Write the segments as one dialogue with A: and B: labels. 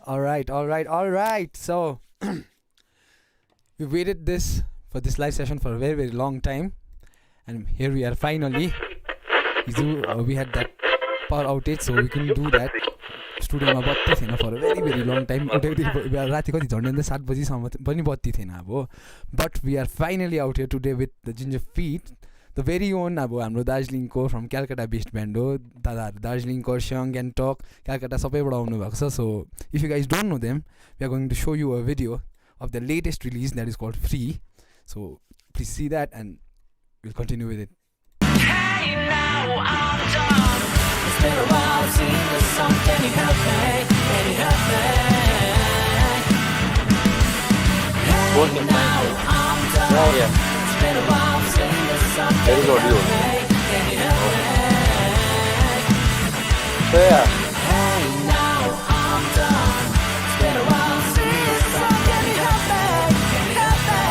A: All right. So we waited for this live session for a very, very long time, and here we are finally. We had that power outage, so we couldn't do that. स्टुडियोमा बत्ती थिएन फर भेरी very long time राति कति झन्डै 7 बजीसम्म पनि बत्ती थिएन अब but we are finally out here today with the ginger fit the very own अब हाम्रो दार्जिलिङको फ्रम क्यालकाटा बेस्ड ब्यान्ड हो दादाहरू दार्जिलिङ खरसाङ गान्तोक क्यालकाटा सबैबाट आउनुभएको छ so if you guys don't know them we are going to show you a video of the latest release that is called free so please see that and will continue with it
B: It's been a while, singing this song. Can you help me? Can you help me? Hey, now I'm done.
C: Oh, yeah.
B: It's been a while, singing this song. Can you help me? Can you help me?
C: So, yeah.
B: Hey, now I'm done. It's been a while, singing this song. Can you help me? Can you help me?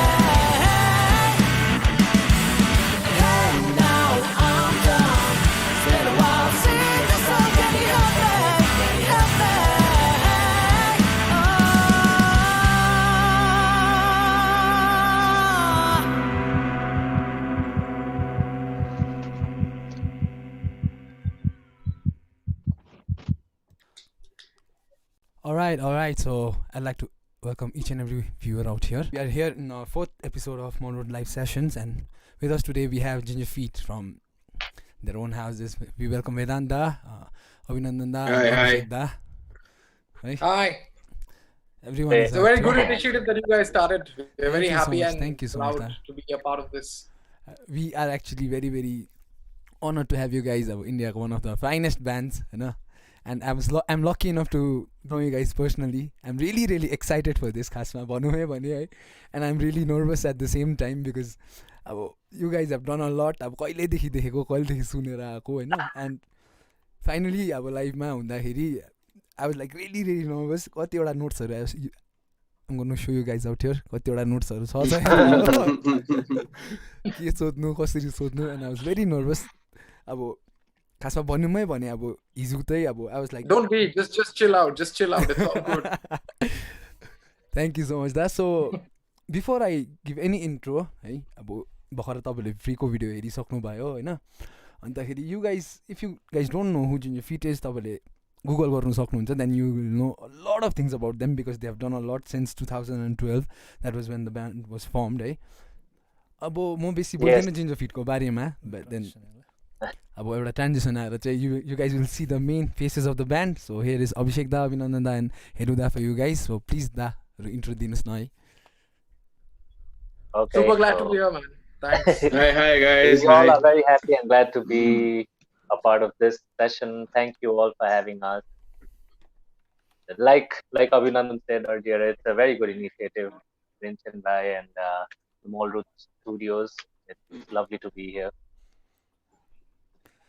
B: Hey, now I'm done. It's been a while, singing.
A: All right. So I'd like to welcome each and every viewer out here. We are here in our 4th episode of Mallroad Live Sessions, and with us today we have GINGERFEET from their own houses. We welcome Vedanta, Abhinandan da,
D: Hi.
A: da.
D: Hi.
A: Everyone is
D: It's a very good initiative that you guys started. We're very happy and
A: Thank you so much,
D: proud to be a part of this.
A: We are actually very, very honored to have you guys. India, one of the finest bands, you know. And I'm lucky enough to know you guys personally. I'm really, really excited for this, khasma bhanu hai bhane hai. And I'm really nervous at the same time because you guys have done a lot. Ab kaile dekhi dekheko, kaile dekhi sunera aako हैन. And finally अब live मा हुँदाखेरि I was like really, really nervous. कतिवटा नोट्सहरु आयो. I'm going to show you guys out here. कतिवटा नोट्सहरु छ के सोध्नु कसरी सोध्नु and I was very nervous. अब खासमा भन्नुमै भने अब हिजो चाहिँ अब I was like
D: Don't be, just chill out, it's all good.
A: Thank you so much da. So before I give any intro है अब भर्खर तपाईहरुले फ्रीको भिडियो हेरिसक्नु भयो हैन अन्तखेरि you guys if you guys don't know who GINGERFEET is तपाईले Google गर्नु सक्नुहुन्छ then you will know a lot of things about them because they have done a lot since 2012 that was when the band was formed है अब म बेसी बोल्दिन GINGERFEET को बारेमा but then अब एउटा ट्रान्जिसन आएर चाहिँ you guys will see the main faces of the band so here is Abhishek da Abhinandan da and Heru da for you guys so please da intro दिनुस् न है
C: Okay.
D: Super glad to be here, man. Thanks.
C: Hi guys. We all are very happy and glad to be a part of this session. Thank you all for having us. Like Abhinandan said earlier, it's a very good initiative, Vincent Bhai and the Mallroad Studios. It's lovely to be here.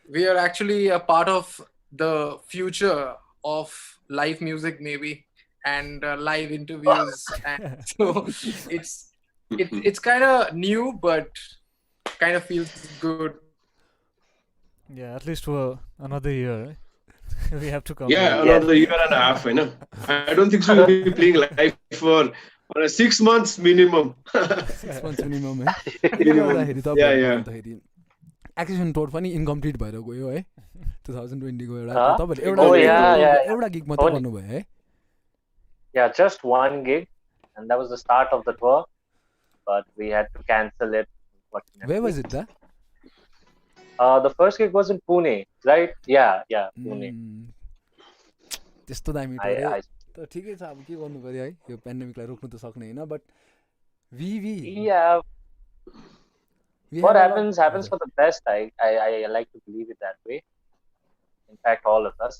D: We are actually a part of the future of live music, maybe, and live interviews. And so it's kind of new, but kind of feels good.
E: Yeah, at least for another year. We have to come.
F: Yeah, another year and a half. I know. I don't think so. We'll be playing live for 6 months minimum.
A: 6 months minimum है
F: Yeah.
A: एक्सेसन टुर पनि incomplete भएर गयो है 2020 को तपाईहरुले एउटा gig मात्र गर्नुभयो है
C: Yeah, just one gig and that was the start of the tour but we had to cancel it.
A: Where was it da?
C: The first gig was in Pune, right? Yeah, Pune.
A: त्यस्तो दामी टुर त ठिकै छ अब के गर्नु पर्यो है यो पेन्डेमिकलाई रोक्नु त सक्ने हैन but
C: Yeah. What happens for the best. I like to believe it that way. In fact, all of us.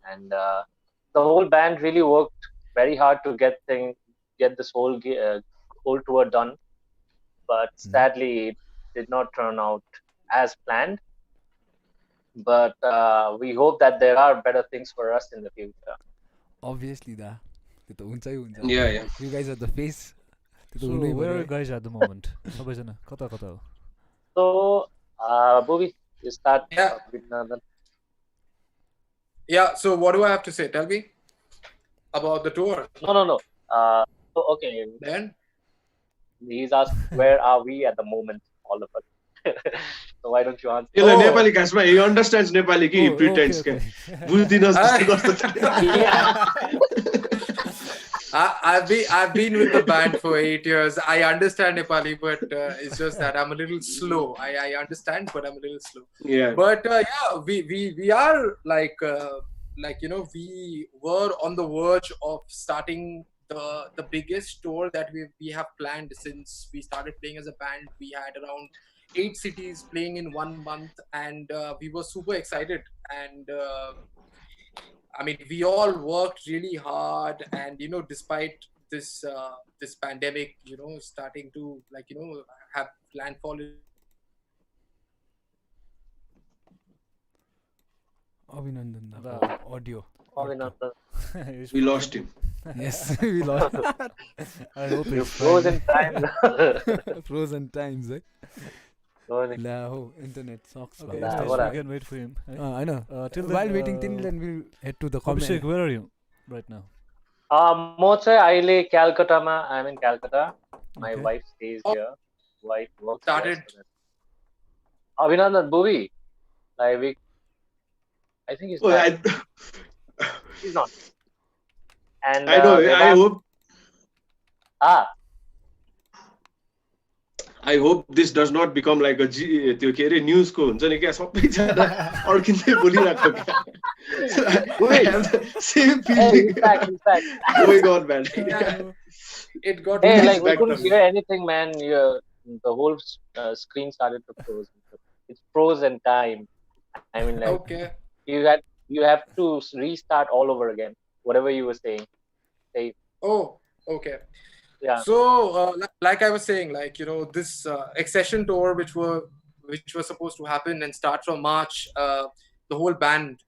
C: And the whole band really worked very hard to get this whole tour done. But sadly, it did not turn out as planned. But we hope that there are better things for us in the future.
A: Obviously, da.
F: Yeah.
A: You guys are the face.
E: So where are you guys at the moment? सबैजना कता हो?
C: So, Bhuvi, you start.
D: Yeah. So what do I have to say? Tell me. about the tour.
C: No. So, okay,
D: Then
C: he's asked where are we at the moment, all of us. So why don't you answer?
F: यसलाई नेपाली खासमा he understands Nepali कि he
E: Oh,
F: pretends
E: okay,
F: क्या बुझ्दिनस् जस्तो गर्छ
D: I've been with the band for 8 years. I understand Nepali, but it's just that I'm a little slow. I understand, but I'm a little slow.
F: Yeah.
D: But yeah, we are like we were on the verge of starting the biggest tour that we have planned since we started playing as a band. We had around 8 cities playing in 1 month, and we were super excited. And I mean, we all worked really hard, and despite this pandemic, starting to have landfall.
A: Abhinandan,
E: The-
A: audio.
F: We lost him.
A: Yes, we lost.
E: I hope
C: You
E: it's
C: frozen time.
A: Frozen times, eh?
C: Frozen.
A: Lah, internet sucks.
E: Okay,
C: Nah,
E: anyways,
C: what
E: we
C: happened?
E: can wait for him. Right?
A: I know.
E: Till
A: While
E: then,
A: waiting, till then we'll head to the comment.
E: Abhishek, where are you right now?
C: म चाहिँ अहिले क्यालकाटामा I'm in Calcutta. My
E: Okay.
C: wife stays
D: Oh.
C: here. Wife works
D: Started.
C: here. So that's- Abhinandan Bhuvi. Like I think he's
F: Oh,
C: back. He's not. And
F: I know. I hope this does not become like a त्यो के अरे न्युजको हुन्छ नि क्या सबैजना अड्किँदै बोलिरहेको क्या I have the same
C: Hey,
F: feeling
C: he's back.
F: going on, man.
D: It got
C: Hey,
F: He's
C: like we
F: back
C: couldn't
F: now.
C: hear anything, man. The whole screen started to froze. It's frozen time. I mean, like
D: okay.
C: you have to restart all over again. Whatever you were saying.
D: Oh, okay.
C: Yeah.
D: So, like I was saying, this accession tour, which was supposed to happen and start from March, the whole band,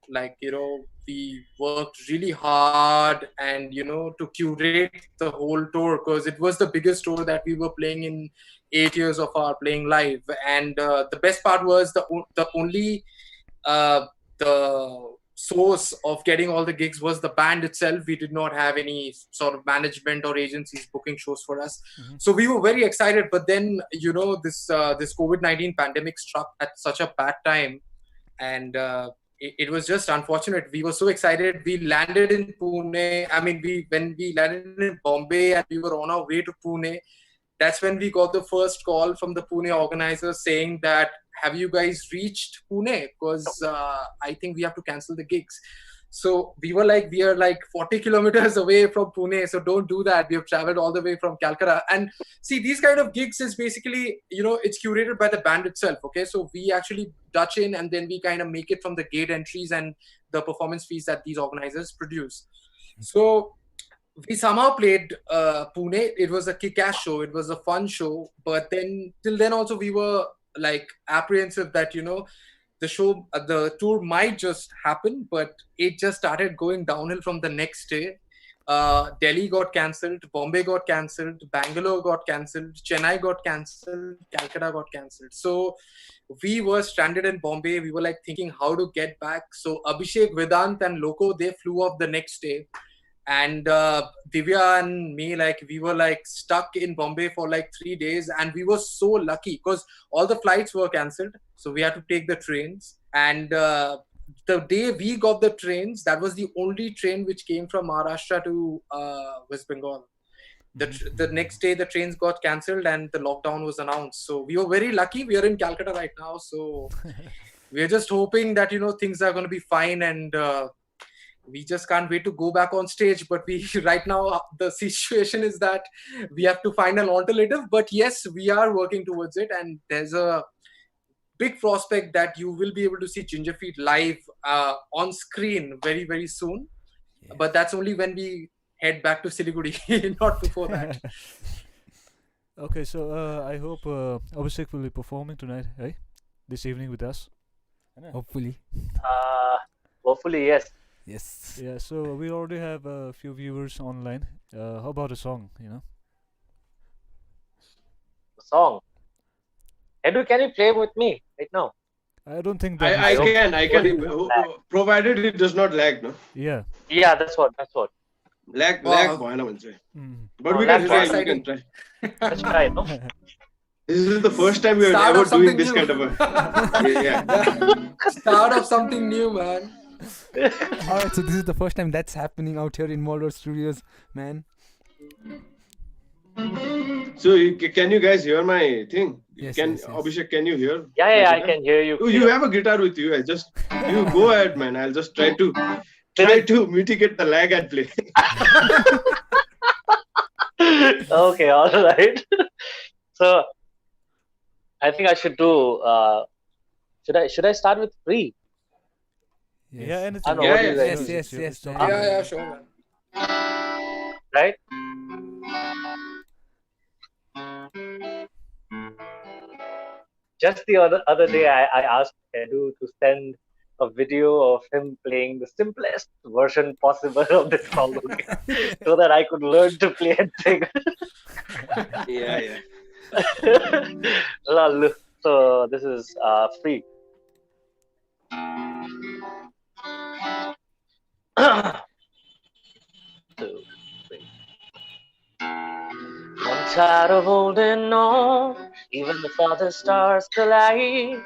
D: we worked really hard and to curate the whole tour, because it was the biggest tour that we were playing in 8 years of our playing live. And the best part was the only the source of getting all the gigs was the band itself. We did not have any sort of management or agencies booking shows for us.
E: Mhm.
D: So we were very excited, but then this COVID-19 pandemic struck at such a bad time, and it was just unfortunate. We were so excited. We landed in Pune. I mean, when we landed in Bombay and we were on our way to Pune, that's when we got the first call from the Pune organizers saying that, have you guys reached Pune? Because I think we have to cancel the gigs. So we are like 40 kilometers away from Pune, so don't do that. We have traveled all the way from Calcutta. And see, these kind of gigs is basically, it's curated by the band itself, okay? So we actually Dutch in, and then we kind of make it from the gate entries and the performance fees that these organizers produce. So we somehow played Pune. It was a kick-ass show. It was a fun show. But then, till then also, we were like apprehensive that, the tour might just happen, but it just started going downhill from the next day. Delhi got cancelled, Bombay got cancelled, Bangalore got cancelled, Chennai got cancelled, Calcutta got cancelled. So we were stranded in Bombay. We were like thinking how to get back. So Abhishek, Vedant, and Loco, they flew off the next day. And Divya and me, we were stuck in Bombay for 3 days, and we were so lucky because all the flights were cancelled, so we had to take the trains. And the day we got the trains, that was the only train which came from Maharashtra to West Bengal. The next day the trains got cancelled and the lockdown was announced. So we were very lucky. We are in Calcutta right now, so we're just hoping that things are going to be fine, and we just can't wait to go back on stage. But we right now the situation is that we have to find an alternative. But yes, we are working towards it, and there's a big prospect that you will be able to see GingerFeet live on screen very, very soon.
A: Yes.
D: But that's only when we head back to Siliguri, not before that.
E: Okay, so I hope Abhishek will be performing tonight, right? This evening with us.
A: Hopefully.
C: Hopefully, yes.
A: Yes.
E: Yeah, so we already have a few viewers online. How about a song,
C: The song. Edu, can you play with me right now?
E: I don't think that
F: I
E: is-
F: can, provided it does not lag, no?
E: Yeah.
C: Yeah, that's what.
F: lag
D: Wow.
F: bhayena bhन्छ.
E: Mm.
F: But
C: Oh,
F: we
C: lag
F: can try.
C: bhayena.
F: We can try.
C: Let's try, no?
F: This is the first time we are
D: Start
F: ever
D: of something
F: doing this
D: new.
F: kind of a. Yeah.
D: Start of something new, man.
A: Alright, so this is the first time that's happening out here in Mallroad Studios, man.
F: So can you guys hear my thing?
A: Yes,
F: Can
A: yes, yes.
F: Abhishek, can you hear?
C: Yeah,
F: my
C: I
F: guitar?
C: can hear you.
F: Oh, you have a guitar with you. I just you go ahead, man. I'll just try to mitigate the lag and play.
C: Okay, all right. So I think I should do. Should I start with free?
A: Yes.
E: Yeah,
C: I
E: anything.
C: don't know, what do you
F: Yeah,
C: guys
A: yes,
C: think?
A: yes, yes,
E: okay.
A: man.
D: Yeah, sure, man.
C: Right? Just the other day, I asked Edu to send a video of him playing the simplest version possible of this song, okay? So that I could learn to play and sing.
F: Yeah.
C: Lol. So this is free. Two, three. I'm tired of holding on, even before the stars collide.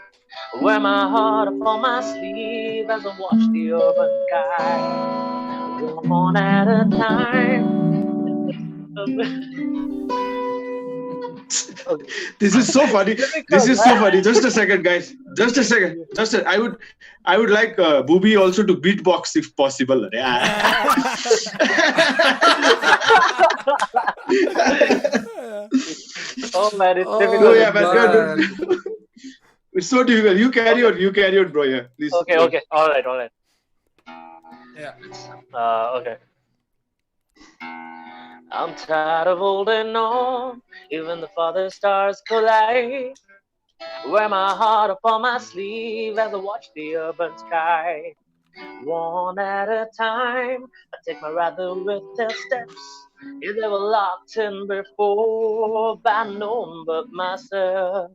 C: Wear my heart upon my sleeve as I watch the urban sky. One at a time. Okay.
F: This is so funny. This is so funny. Just a second, guys. Just a second. I would like Booby also to beatbox if possible. Yeah.
C: Oh man, it's
D: Oh,
C: difficult.
F: yeah, man.
D: man.
F: It's so difficult. You carry on, bro. Yeah, please.
C: Okay. All right.
D: Yeah.
C: Okay. I'm tired of holding on, even the farthest stars collide. Wear my heart upon my sleeve as I watch the urban sky. One at a time, I take my rather with their steps. If they were locked in before by no one but myself.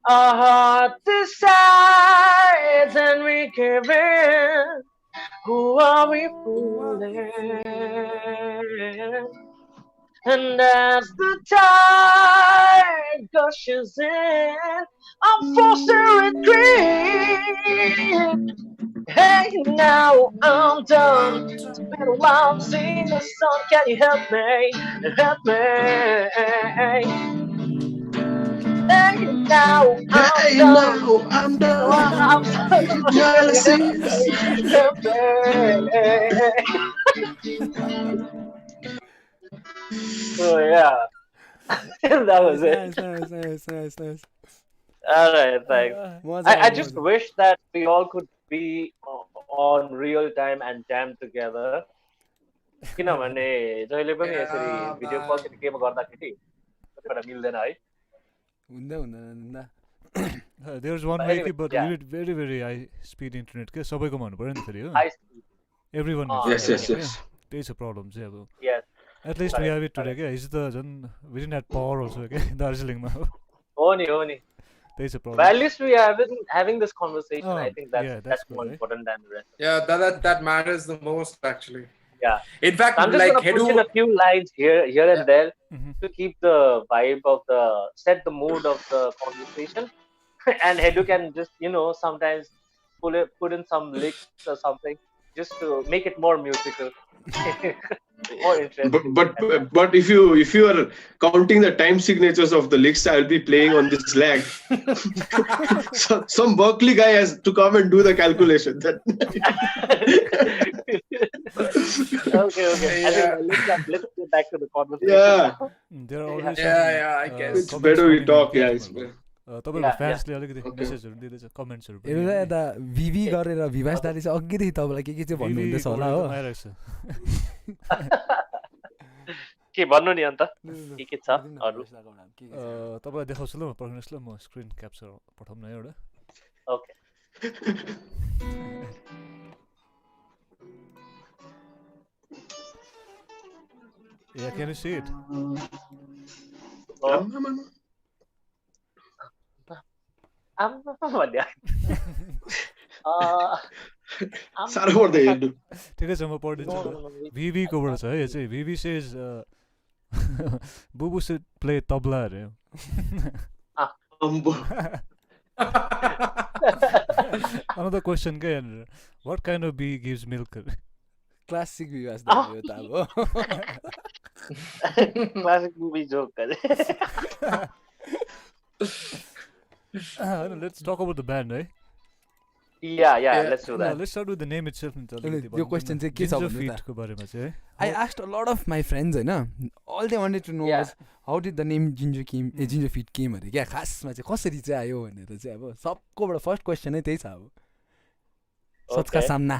C: Our heart decides and we give in. Who are we fooling? And as the tide gushes in, I'm forced to retreat. Hey, now I'm done. It's been a while seeing the sun. Can you help me? Help me. Hey, now I'm done.
F: I'm
C: I'm done. Can you help me? So yeah, that was it.
A: Nice.
C: All right, thanks. I just
A: Maza.
C: wish that we all could be on real time and jam together. किनभने जहिले पनि यसरी
D: Yeah,
C: video
D: man.
C: कल केमा गर्दाखेरि कतिवटा मिल्दैन है.
A: हुँदैन.
E: There's one
C: But
E: way,
C: anyway,
E: but
C: yeah.
E: you need very, very high speed internet. के सबैकोमा हुनु पर्यो नि फेरि हो.
C: I see.
E: Everyone
C: Ah,
E: needs
F: Yes.
E: त्यही छ प्रब्लम चाहिँ अब.
C: Yes.
E: At least we
C: Correct,
E: have it today के. हिजो त झन् we didn't have power also के दार्जिलिङमा.
C: हो नि.
E: त्यही छ
C: But
E: problem.
C: at least we are having this conversation.
E: Oh,
C: I think
E: yeah,
C: that's
E: that's
C: more
E: good, right?
C: important than the rest.
D: Yeah, that matters the most actually.
C: Yeah.
D: In fact,
C: I'm just
D: like
C: gonna put in a
D: Hedu,
C: few lines here and there
E: Mhm.
C: to keep the vibe of set the mood of the conversation. And Hedu can just sometimes put in some licks or something just to make it more musical, more interesting.
F: But if you are counting the time signatures of the licks, I'll be playing on this lag. So some Berkeley guy has to come and do the calculation.
C: Okay. I think let's get back to the conversation.
F: Yeah.
C: now.
E: There are always
D: Yeah, I guess.
F: It's better we talk, yeah. It's better.
E: तपाईको
C: Yeah.
E: फ्यान्सले अलिकति
F: Okay.
E: मेसेजहरु दिँदैछ कमेन्ट्सहरु
A: हेर्नु त यता भिभी गरेर विभास दाले चाहिँ अघिदेखि तपाईँलाई के चाहिँ भन्नुहुँदैछ होला हो.
C: के भन्नु नि अन्त के छ अरु?
E: तपाईलाई देखाउँछु ल म पर्खिनुहोस् ल म स्क्रिन क्याप्चर पठाउँ न एउटा.
C: Okay.
E: Yeah, can you see it?
C: भन्ने
F: साह्रो पर्दैन हेर्नु.
E: ठिकै छ म पढिदिन्छु
C: No,
E: ल
C: no, no.
E: VV कोबाट छ है यो चाहिँ VV says Bubu should play tabla अरे
F: Ambo.
E: another question के यहाँनिर what kind of bee gives milk अरे
A: क्लासिक विवास त यो त अब
C: Classic movie joke.
E: Hahn let's talk about the band है
C: Yeah, let's do
E: ल
C: that.
E: let's start with the name itself नि त अलिकति
A: यो question चाहिँ के छ भन्नु त?
E: Gingerfeet को बारेमा चाहिँ है
A: I asked a lot of my friends होइन all they wanted to know
C: Yeah.
A: was how did the name Gingerfeet came अरे क्या खासमा चाहिँ कसरी चाहिँ आयो भनेर चाहिँ अब सबकोबाट फर्स्ट क्वेसन नै त्यही छ अब सचका
C: Okay.
A: सामना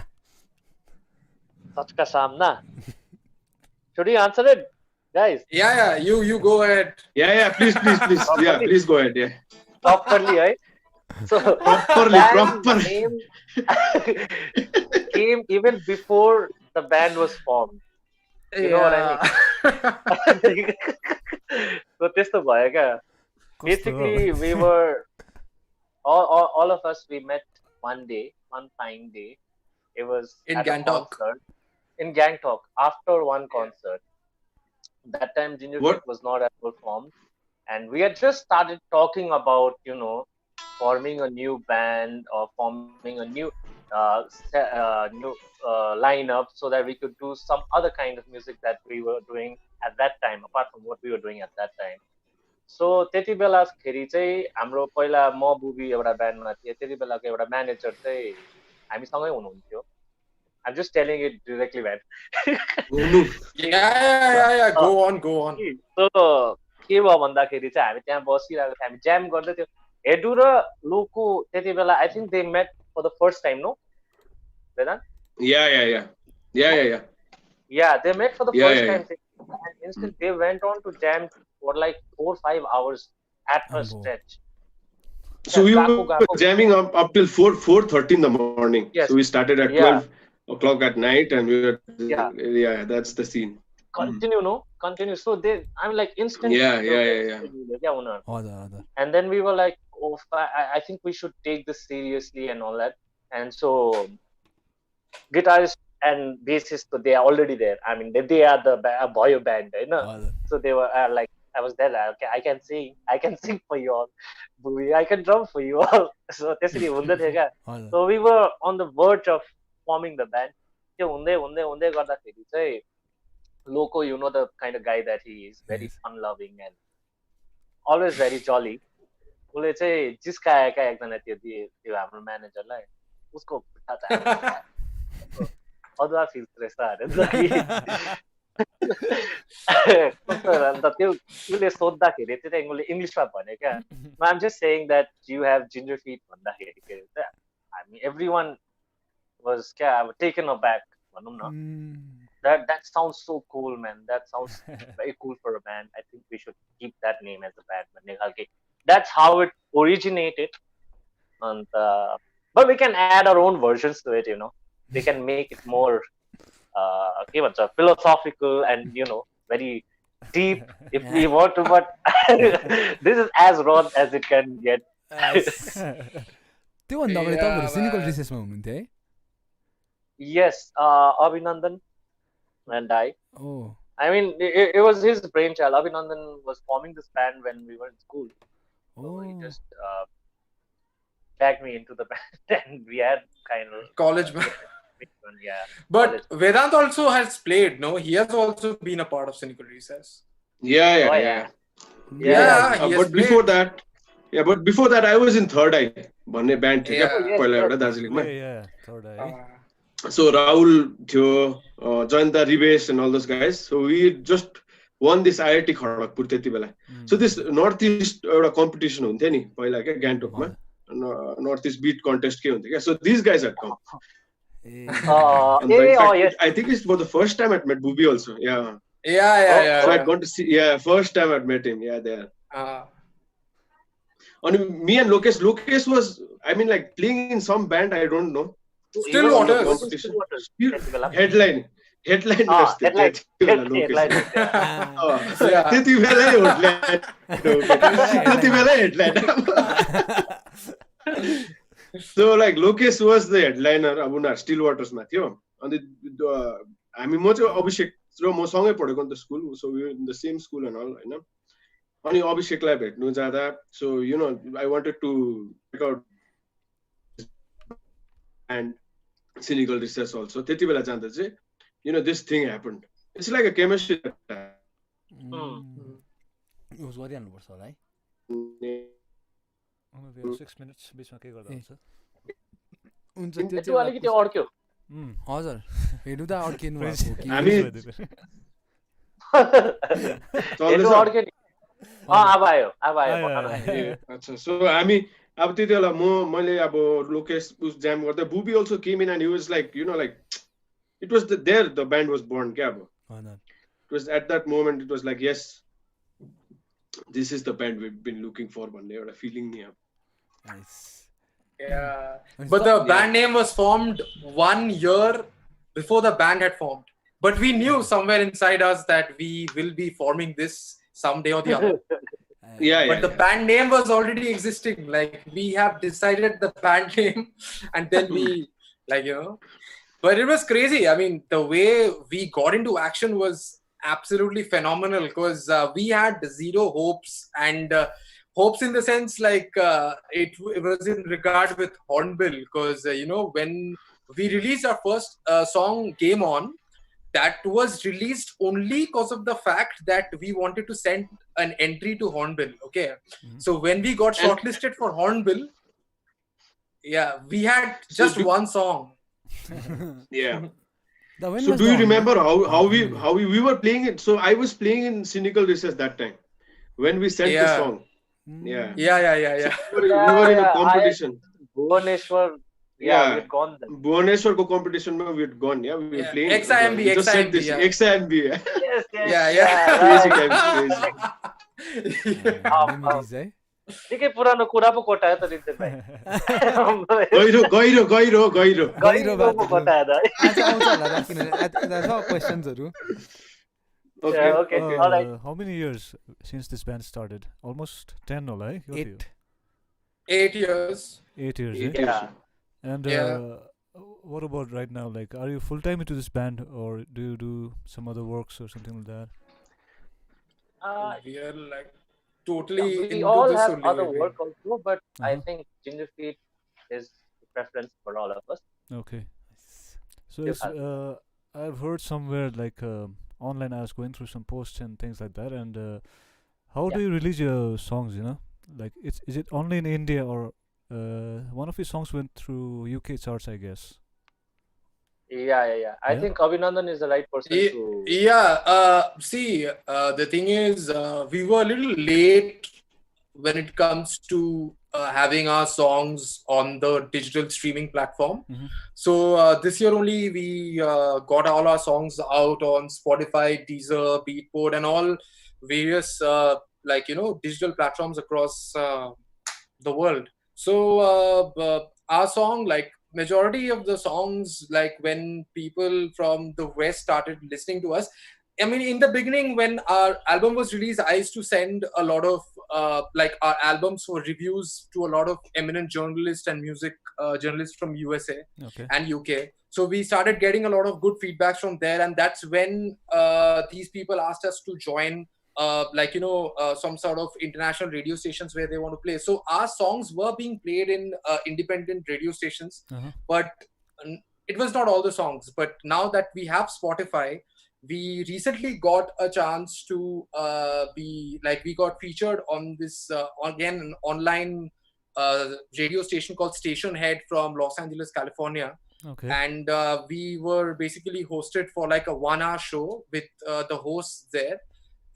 C: Such ka samna. Should we answer it, guys?
D: Yeah, you go ahead.
F: Yeah, please. Yeah, please go ahead. Yeah.
C: Properly, right? So
F: Properly.
C: band name came even before the band was formed. You know what I mean? So त्यस्तो भयो क्या. Basically, we were all of us. We met one fine day. It was
D: In
C: at a
D: Gangtok.
C: concert. In Gangtok, after one concert. That time, Gingerfeet was not at all formed, and we had just started talking about, forming a new band or forming a new lineup so that we could do some other kind of music that we were doing at that time, apart from what we were doing at that time. So त्यति बेलाखेरि चाहिँ हाम्रो पहिला म बुबी एउटा ब्यान्डमा थिए त्यति बेलाको एउटा म्यानेजर चाहिँ हामीसँगै हुनुहुन्थ्यो. I'm just telling it directly, man.
D: Yeah. Go on.
C: So के भयो भन्दाखेरि चाहिँ हामी त्यहाँ बसिरहेको थियौँ हामी ज्याम गर्दै थियौँ हेडु र लोको त्यति बेला I think they met for the first time, no? Vedant?
F: Yeah.
C: Yeah, they met for the
F: Yeah,
C: first
F: yeah,
C: time. And instead they went on to jam for like 4-5 hours at a stretch.
F: So we were jamming up till 4:30 in the morning.
C: Yes.
F: So we started at 12 o'clock at night, and we were that's the scene.
C: Continue. So I'm like instantly.
F: Yeah.
C: And then we were like, oh, I think we should take this seriously and all that. And so guitarist and bassist, so they are already there. I mean, they are the boy band, you know. So they were like, I was there. Like, okay, I can sing for you all. I can drum for you all. So so we were on the verge of forming the band. Loco, you know the kind of guy that he is, very fun-loving and always very jolly. उसले चाहिँ जिस्काएका एकजना त्यो हाम्रो म्यानेजरलाई उसको अदुवा फिल्स रहेछ अरे अन्त त्यो उसले सोद्धाखेरि चाहिँ उसले इङ्ग्लिसमा भन्यो क्या I'm just saying that you have Gingerfeet भन्दाखेरि चाहिँ हामी everyone was taken aback भनौँ न. That sounds so cool, man. That sounds very cool for a band. I think we should keep that name as a band. That's how it originated. And but we can add our own versions to it, you know. We can make it more philosophical and, very deep if we want to. But this is as raw as it can get. Yes, Abhinandan and I.
A: Oh.
C: I mean, it was his brainchild. Abhinandan was forming this band when we were in school. So he just bagged me into the band and we had kind of...
D: College band.
C: Yeah.
D: But Vedant also has played, no? He has also been a part of Cynical Recess.
F: Yeah. But before that, I was in Third Eye. One band. Darjeeling.
E: Yeah, Third Eye.
F: So Rahul, Jayanta, Rivesh and all those guys. So we just won this IIT Kharagpur त्यति बेला. So this Northeast competition हुन्थ्यो नि पहिला के गान्तोकमा Northeast beat contest के हुन्थ्यो क्या. So these guys had come. I think it's for the first time I met Bubi also. Yeah. So I'd gone to see. Yeah, first time I'd met him. Yeah, there. And me and Lokesh was, I mean, like playing in some band. I don't know.
D: Still Waters.
F: Headline.
C: Headline.
F: So like Lokesh was the headliner. Abuna Still Waters ma थियो. अनि हामी म चाहिँ अभिषेक र म सँगै पढेको नि त school, so we in the same school and all हैन. अनि अभिषेकलाई भेट्नु जाँदा so you know I wanted to check out and cynical research also. त्यति बेला जाँदा चाहिँ you know this thing happened. It's like a chemistry.
A: Use गरिहाल्नु पर्छ होला है.
E: 6 minutes बिचमा के गर्दा हुन्छ?
A: हुन्छ त्यो
C: त्यो अलिकति अड्क्यो.
A: हजुर हेर्नु त अड्किनु भएको कि
F: हामी
C: हेर्नु अड्क्यो नि. अब आयो
F: अच्छा सो हामी अब त्यति बेला मैले अब लोकेश उस ज्याम गर्दा Bubi also came in and he was like you know like it was there the band was born क्या अब it was at that moment it was like yes this is the band we been looking for भन्ने एउटा feeling नि अब.
D: Yeah, but the band name was formed 1 year before the band had formed. But we knew somewhere inside us that we will be forming this someday or the other. But the band name was already existing. Like we have decided the band name, and then we, like you know. But it was crazy. I mean, the way we got into action was absolutely phenomenal because we had zero hopes and. Hopes in the sense like it was in regard with Hornbill because you know when we released our first song Game On, that was released only because of the fact that we wanted to send an entry to Hornbill. Okay, so when we got shortlisted for Hornbill, we had just one song.
F: So do you remember how we were playing it? So I was playing in Cynical Research that time when we sent the song.
D: Yeah.
F: So we were in a competition.
C: Bhuvaneshwar. We had gone there.
F: Bhuvaneshwar ko competition mein we had gone. We were playing.
D: XIMB.
F: XIMB.
C: Yes.
A: Crazy.
C: निकै पुरानो कुरा पो कोटायो त रिन्चन भाइ.
F: गहिरो
C: पो कोटायो त.
A: आज आउँछ होला र किनभने क्वेशन्सहरु.
C: Okay. All right.
E: How many years since this band started? Almost 10, no, like
D: 8 years.
E: 8 years.
C: Yeah.
E: And what about right now? Like, are you full time into this band, or do you do some other works or something like that?
D: We are like totally.
C: We all have other work also, but I think GingerFeet is the preference for all of us.
E: Okay. So it's, I've heard somewhere like. Online, I was going through some posts and things like that, and how do you release your songs? You know, like is it only in India or one of your songs went through UK charts, I guess.
C: Yeah. I think Abhinandan is the right person to.
D: See, the thing is, we were a little late when it comes to having our songs on the digital streaming platform. So this year only we got all our songs out on Spotify, Deezer, Beatport and all various like you know digital platforms across the world. So our song, like majority of the songs, like when people from the West started listening to us, I mean, in the beginning, when our album was released, I used to send a lot of like our albums for reviews to a lot of eminent journalists and music journalists from USA and UK. So we started getting a lot of good feedbacks from there, and that's when these people asked us to join like you know some sort of international radio stations where they want to play. So our songs were being played in independent radio stations, but it was not all the songs. But now that we have Spotify, we recently got a chance to be like we got featured on this again an online radio station called Station Head from Los Angeles, California. And we were basically hosted for like a 1-hour show with the hosts there,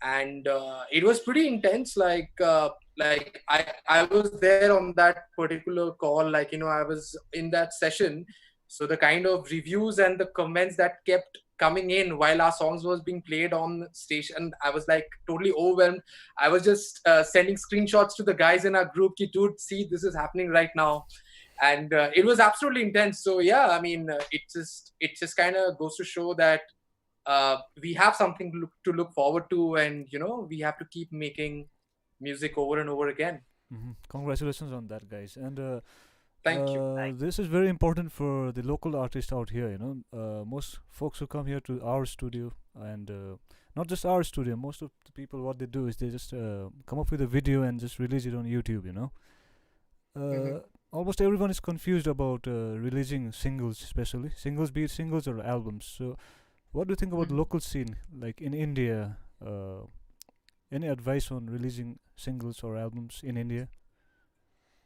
D: and it was pretty intense. Like I was there on that particular call, like you know I was in that session. So the kind of reviews and the comments that kept coming in while our songs was being played on station, I was like totally overwhelmed. I was just sending screenshots to the guys in our group, ki, dude, see, this is happening right now. And it was absolutely intense. So yeah, I mean, it just kind of goes to show that we have something to look forward to, and you know we have to keep making music over and over again.
E: Congratulations on that, guys. And
D: Thank you.
E: This is very important for the local artists out here, you know. Most folks who come here to our studio, and not just our studio, most of the people, what they do is they just come up with a video and just release it on YouTube, you know. Almost everyone is confused about releasing singles, especially singles, be it singles or albums. So what do you think about the local scene, like in India? Any advice on releasing singles or albums in India?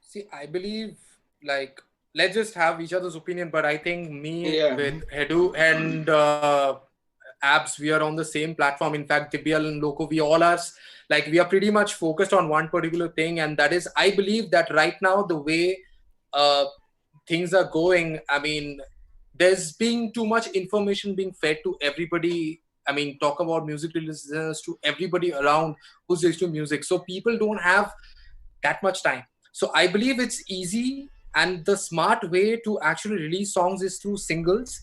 D: See, I believe, like, let's just have each other's opinion, but I think me with Hedu and Abs, we are on the same platform. In fact, Tibial and Loco, we all are, like, we are pretty much focused on one particular thing, and that is, I believe that right now, the way things are going, I mean, there's being too much information being fed to everybody. I mean, talk about music listeners to everybody around who's listening to music. So people don't have that much time. So I believe it's easy, and the smart way to actually release songs is through singles.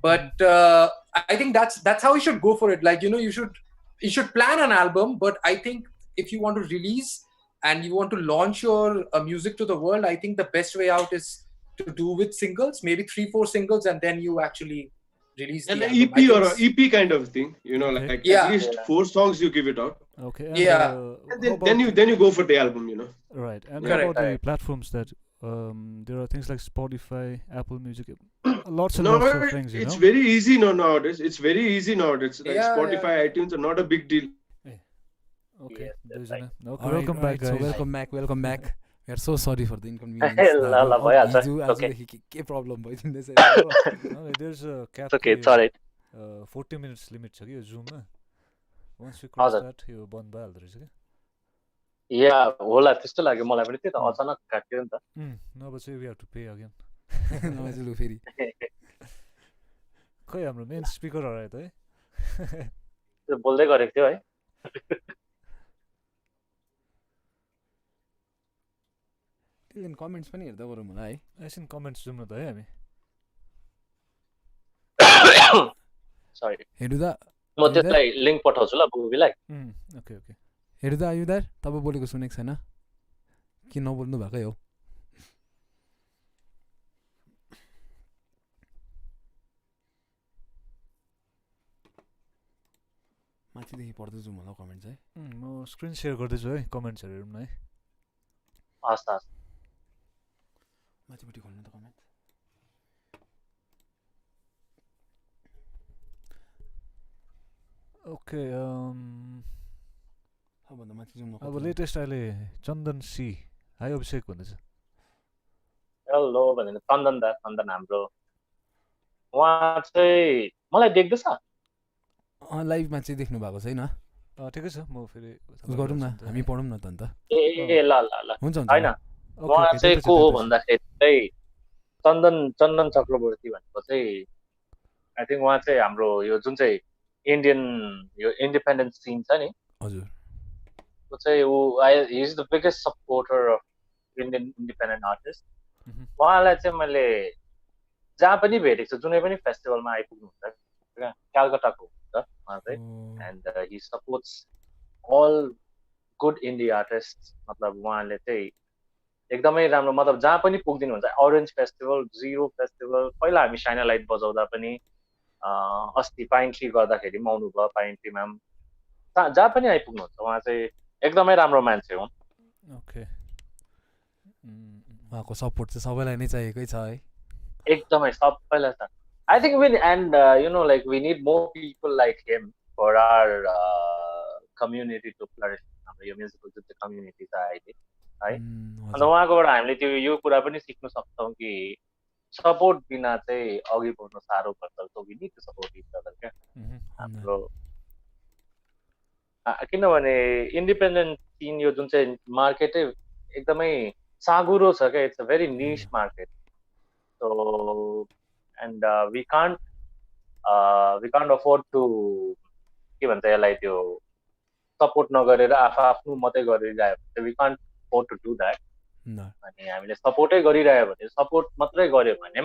D: But I think that's how you should go for it. Like, you know, you should plan an album, but I think if you want to release and you want to launch your music to the world, I think the best way out is to do with singles, maybe 3-4 singles, and then you actually release
F: an
D: the album.
F: EP or an EP kind of thing, you know,
E: Okay.
F: like
D: Yeah.
F: at least 4 songs you give it out,
E: Okay. And,
D: Yeah.
F: and
E: how
F: then
E: about
F: you go for the album, you know.
E: right? And
D: Correct,
E: how about the
C: correct.
E: platforms that there are things like Spotify, Apple Music, lots and
F: No,
E: lots of things, you
F: it's
E: know.
F: very easy nowadays. It's very easy nowadays. Like
D: Yeah,
F: Spotify,
D: yeah.
F: iTunes are not a big deal.
E: Okay.
C: Yes,
E: There's
C: right.
E: okay.
A: Alright,
E: Welcome back,
A: alright, so
E: guys.
A: welcome back. We are so sorry for the inconvenience.
C: ल भइहाल्छ okay
A: के problem भइदिँदैछ
E: No, there's a cap.
C: Okay it's alright
E: 40 minutes limit छ कि यो Zoom-मा. Once you cross
C: हजुर
E: that, यो बन्द भइहाल्दो रहेछ क्या.
C: या होला त्यस्तो लाग्यो मलाई पनि त्यही त अचानक काट्यो नि त
E: नभए चाहिँ we have to pay again.
A: नमाजिलो फेरि
E: खै हाम्रो मेन स्पिकर हरायो त है.
C: त्यो बोल्दै गरेको थियो है
A: त्यसले कमेन्ट्स पनि हेर्दा गरौँ होला है
E: एकछिन कमेन्ट्स जाउँ न त है हामी.
C: सरी
A: हेर्नु दा
C: म त्यसलाई लिङ्क पठाउँछु ल बुबीलाई
E: ओके ओके.
A: हेर्नु दा आयुदार तपाईँ बोलेको सुनेको छैन कि नबोल्नु भएकै हो माथिदेखि पढ्दै जाउँ होला कमेन्ट्स है
E: म स्क्रिन सेयर गर्दैछु है कमेन्ट्सहरू हेरौँ न है.
C: हस् हस्
A: माथिपट्टि खोल्नु त कमेन्ट
E: ओके.
A: सबभन्दा माथि जाउँ
E: अब लेटेस्ट अहिले चन्दन सी हाई अभिषेक भन्दैछ.
C: हेलो भनेर चन्दन हाम्रो उहाँ चाहिँ मलाई देख्दैछ
A: लाइभमा चाहिँ देख्नु भएको छैन
E: ठिकै छ म फेरि
A: गरौँ न हामी पढौँ न त अन्त
C: ए ल ल ल
A: हुन्छ
C: होइन उहाँ चाहिँ को हो भन्दाखेरि चाहिँ चन्दन चक्रवर्ती भनेको चाहिँ आई थिङ्क उहाँ चाहिँ हाम्रो यो जुन चाहिँ इन्डियन यो इन्डिपेन्डेन्स सिन छ नि
A: हजुर
C: त्यो चाहिँ he is the biggest supporter of Indian independent artist उहाँलाई चाहिँ मैले जहाँ पनि भेटेको छु जुनै पनि फेस्टिभलमा आइपुग्नुहुन्छ क्यालकाटाको हुन्छ उहाँ चाहिँ and he supports all good indie artist मतलब उहाँले चाहिँ एकदमै राम्रो मतलब जहाँ पनि पुगिदिनुहुन्छ अरेन्ज फेस्टिभल जिरो फेस्टिभल पहिला हामी साइना लाइट बजाउँदा पनि अस्ति पाइन ट्री गर्दाखेरि पनि आउनुभयो पाइन ट्रीमा जहाँ पनि आइपुग्नुहुन्छ उहाँ चाहिँ एकदमै राम्रो मान्छे हुन्
E: ओके.
A: उहाँको सपोर्ट चाहिँ सबैलाई नै चाहिएकै छ है
C: एकदमै सबैलाई छ I think win and you know like we need more people like him for our community to flourish हाम्रो यो म्युजिकल जुन चाहिँ कम्युनिटी छ अहिले है अन्त उहाँकोबाट हामीले त्यो यो कुरा पनि सिक्न सक्छौँ कि सपोर्ट बिना चाहिँ अघि बढ्नु साह्रो पर्छ so we need to support each other क्या हाम्रो किनभने इन्डिपेन्डेन्ट सिन यो जुन चाहिँ मार्केटै एकदमै साँगुरो छ क्या it's a very niche market so and we can't afford to के भन्छ यसलाई त्यो सपोर्ट नगरेर आफ्नो मात्रै गरिरहेको we can't afford to do that अनि हामीले सपोर्टै गरिरह्यो भने सपोर्ट मात्रै गऱ्यो भने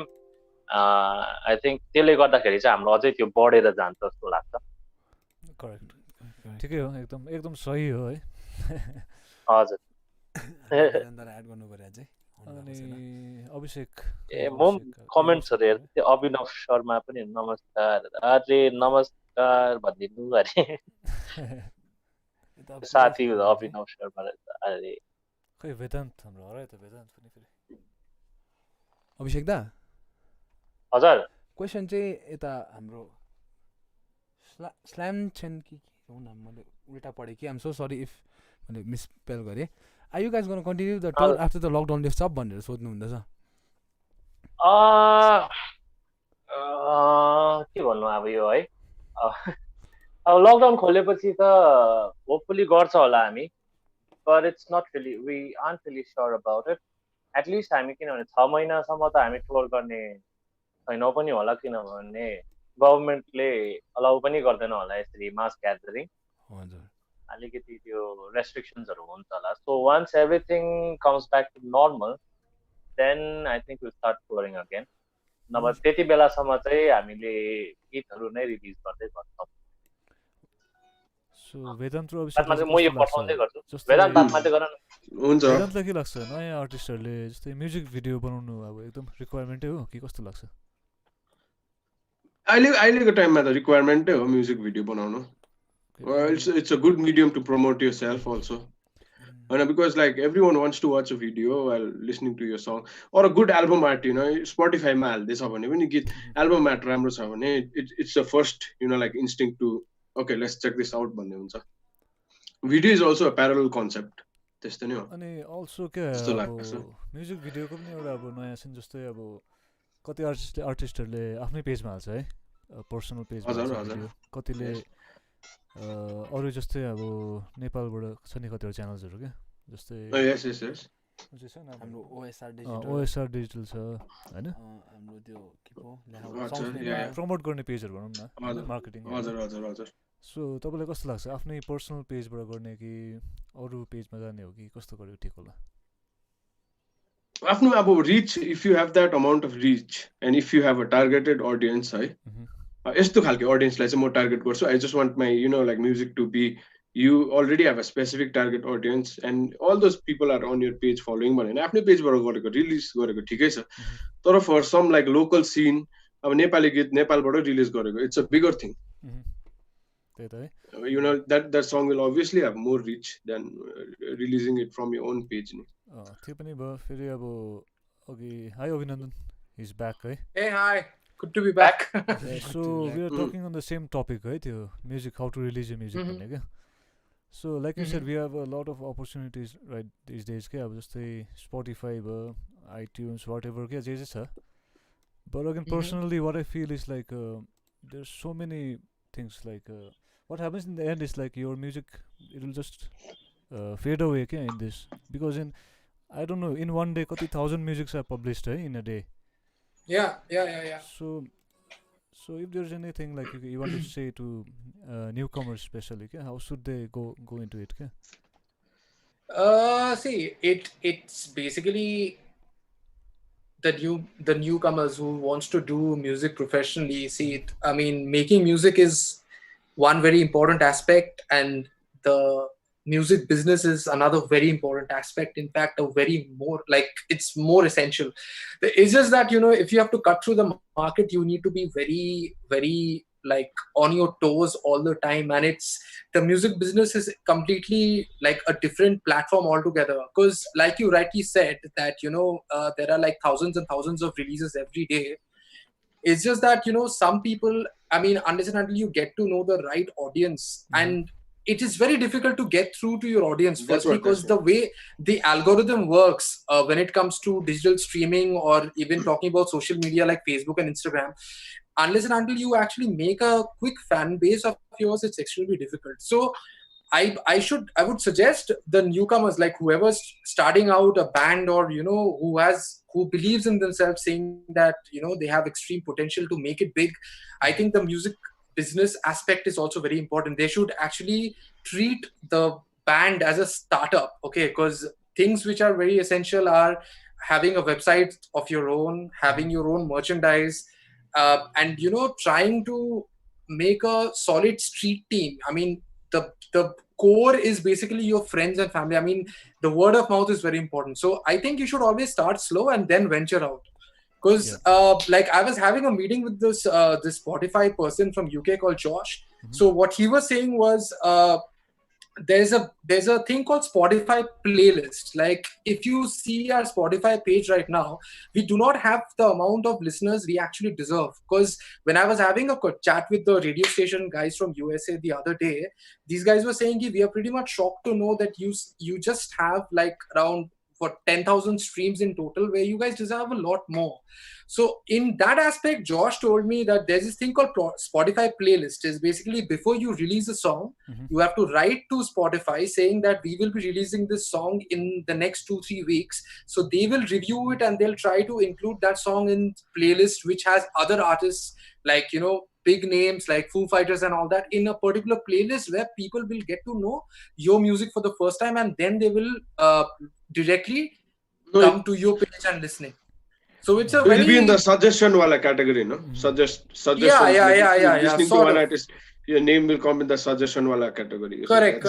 C: आई थिङ्क त्यसले गर्दाखेरि चाहिँ हाम्रो अझै त्यो बढेर जान्छ जस्तो लाग्छ
E: करेक्ट ठिकै हो एकदम एकदम सही हो है
C: हजुर
A: एड गर्नु पर्यो चाहिँ
E: अनि अभिषेक
C: ए म कमेन्ट्सहरु हेर्दै थिएँ अभिनव शर्मा पनि नमस्कार अरे नमस्कार भनिदिनु अरे साथी अभिनव शर्मा अरे
E: खै वेदान्त हाम्रो हरायो त वेदान्त पनि फेरि
A: अभिषेक दा
C: हजुर
A: क्वेसन चाहिँ यता हाम्रो स्ल्याम छन् कि हो नाम मैले उल्टा पढेँ कि आम सो सरी इफ मैले मिसस्पेल गरेँ are you guys gonna continue the tour after the lockdown lifts up भनेर सोध्नु हुँदैछ
C: के भन्नु अब यो है अब लकडाउन खोलेपछि त होपफुली गर्छ होला हामी but it's not really we aren't really sure about it at least हामी किनभने 6 महिनासम्म त हामी टुर गर्ने छैनौँ पनि होला किनभने गभर्मेन्टले अलाउ पनि गर्दैन होला यसरी मास ग्यादरिङ अलिकति त्यो रेस्ट्रिक्सन्सहरू हुन्छ होला so once everything comes back to normal then I think will start touring again नभए त्यति बेलासम्म चाहिँ हामीले गीतहरू नै रिलिज गर्दै गर्छौँ म यो पठाउँदै गर्छु वेदान्त बात मात्रै गर न
F: हुन्छ
E: वेदान्तलाई के लाग्छ नयाँ आर्टिस्टहरूले जस्तै म्युजिक भिडियो बनाउनु अब एकदम रिक्वायरमेन्टै हो कि कस्तो लाग्छ
F: अहिलेको टाइममा त रिक्वायरमेन्टै हो म्युजिक भिडियो बनाउनु it's a good medium to promote yourself also and because like everyone wants to watch a video while listening to your song or a good album art Spotify ma halde cha bhane pani git album art राम्रो छ भने it's the first like instinct to okay let's check this out भन्ने हुन्छ video is also a parallel concept त्यस्तो नै हो
E: अनि also के म्युजिक भिडियोको पनि एउटा अब नयाँ सिन जस्तै अब कति आर्टिस्टहरूले आफ्नै पेजमा हाल्छ है पर्सनल पेजमा कतिले अरु जस्तै अब नेपालबाट छ नि कतिवटा च्यानल्सहरु के जस्तै
F: यस
A: हाम्रो ओएसआर डिजिटल छ हैन
E: हाम्रो त्यो के पो प्रमोट गर्ने पेजहरु भनौं न मार्केटिङ
F: हजुर
E: सो तपाईलाई कस्तो लाग्छ आफ्नै पर्सनल पेजबाट गर्ने कि अरु पेजमा जाने हो कि कस्तो गर्यो ठीक होला
F: आफ्नो अब reach if you have that amount of reach and if you have a targeted audience है यस्तो खालको ऑडियन्सलाई चाहिँ म टार्गेट गर्छु I just want my like music to be you already have a specific target audience and all those people are on your page following भने आफ्नै पेजबाट गरेको रिलिज गरेको ठिकै छ तर फर सम लाइक लोकल सिन अब नेपाली गीत नेपालबाट रिलिज गरेको इट्स अ बिगर थिङ
E: त्यही त है
F: you know that song will obviously have more reach than releasing it from your own page नि
E: त्यो पनि भयो फेरि अब अघि हाई अभिनन्दन इज ब्याक है
D: hey hi good to be back
E: so we are talking on the same topic है त्यो music how to release your music भन्ने के So like you said, we have a lot of opportunities right these days. Okay, अब जस्तै Spotify, iTunes, whatever. Okay, जे छ. But again, personally, what I feel is like there's so many things. Like what happens in the end is like your music, it will just fade away. Okay, in this because I don't know, in one day, 1,000 musics are published in a day.
D: Yeah.
E: So if there's anything like you want to say to newcomers especially, how should they go into it?
D: See, it's basically the newcomers who wants to do music professionally. See, I mean, making music is one very important aspect, and the music business is another very important aspect. In fact, it's more essential. It's just that if you have to cut through the market, you need to be very, very like on your toes all the time, and the music business is completely like a different platform altogether. Because like you rightly said that there are like thousands and thousands of releases every day. It's just that some people, I mean, unless and until you get to know the right audience, and it is very difficult to get through to your audience first because the way the algorithm works when it comes to digital streaming or even talking about social media like Facebook and Instagram, unless and until you actually make a quick fan base of yours, it's extremely difficult. So I would suggest the newcomers, like whoever's starting out a band or who believes in themselves, saying that they have extreme potential to make it big. I think the music business aspect is also very important. They should actually treat the band as a startup, okay? Because things which are very essential are having a website of your own, having your own merchandise, and trying to make a solid street team. I mean, the core is basically your friends and family. I mean, the word of mouth is very important. So I think you should always start slow and then venture out. Because like I was having a meeting with this Spotify person from UK called Josh. So what he was saying was there's a thing called Spotify playlist. Like if you see our Spotify page right now, we do not have the amount of listeners we actually deserve. Because when I was having a chat with the radio station guys from USA the other day, these guys were saying we are pretty much shocked to know that you just have like around 10,000 streams in total, where you guys deserve a lot more. So in that aspect, Josh told me that there's this thing called Spotify playlist. Is basically before you release a song, you have to write to Spotify saying that we will be releasing this song in the next 2-3 weeks. So they will review it and they'll try to include that song in playlist which has other artists like, you know, big names like Foo Fighters and all that in a particular playlist where people will get to know your music for the first time, and then they will directly come to your page and listening. So it's a
F: very... It'll be in the suggestion wala category, no? Suggestion.
D: Yeah.
F: Listening to one artist, your name will come in the suggestion wala category.
D: Correct.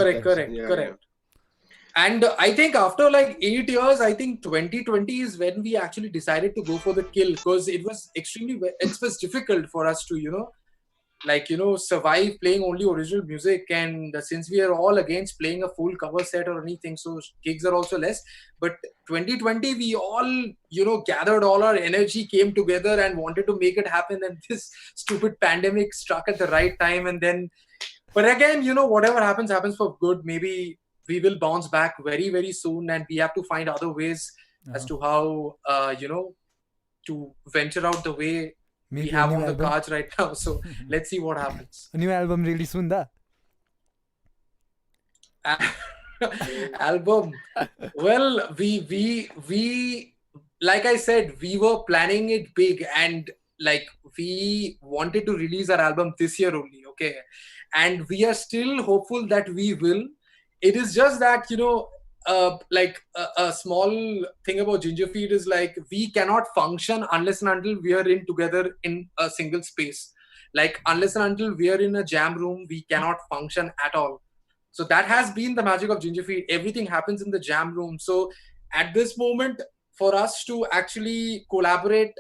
D: And I think after like 8 years, I think 2020 is when we actually decided to go for the kill, because it was difficult for us to, you know, like, you know, survive playing only original music. And since we are all against playing a full cover set or anything, so gigs are also less. But 2020, we all, you know, gathered all our energy, came together and wanted to make it happen. And this stupid pandemic struck at the right time. And then, but again, you know, whatever happens for good. Maybe we will bounce back very, very soon. And we have to find other ways as to how, you know, to venture out the way we have on the cards right now. So let's see what happens.
A: A new album really soon, da?
D: Album. Well, we like I said, we were planning it big, and like we wanted to release our album this year only. Okay. And we are still hopeful that we will. It is just that, you know, like a small thing about GingerFeet is like we cannot function unless and until we are in together in a single space. Like unless and until we are in a jam room, we cannot function at all. So that has been the magic of GingerFeet. Everything happens in the jam room. So at this moment, for us to actually collaborate,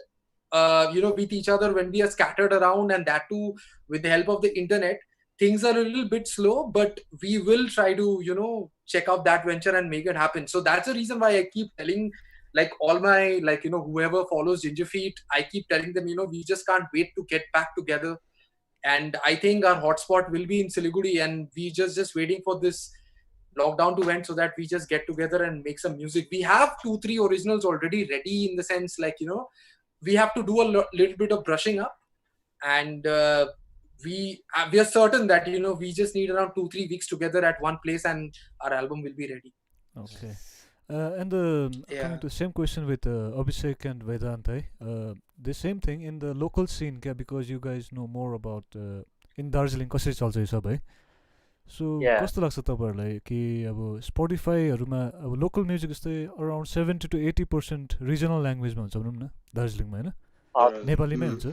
D: you know, with each other when we are scattered around, and that too with the help of the internet, things are a little bit slow, but we will try to, you know, check out that venture and make it happen. So that's the reason why I keep telling, like, all my, like, you know, whoever follows GingerFeet, I keep telling them, you know, we just can't wait to get back together. And I think our hotspot will be in Siliguri, and we just waiting for this lockdown to end so that we just get together and make some music. We have 2-3 originals already ready, in the sense, like, you know, we have to do a little bit of brushing up, and we are certain that, you know, we just need around 2-3 weeks together at one place and our album will be ready.
E: Okay. And coming to the same question with Abhishek and Vedant, the same thing in the local scene, because you guys know more about in Darjeeling कसरी चल्छ यो सब है. So कस्तो लाग्छ तपाईहरुलाई कि अब स्पोटिफाईहरुमा अब लोकल म्युजिक जस्तै अराउन्ड 70 to 80% रिजनल ल्याङ्ग्वेजमा हुन्छ भनौं न दार्जिलिङमा, हैन, नेपालीमै हुन्छ.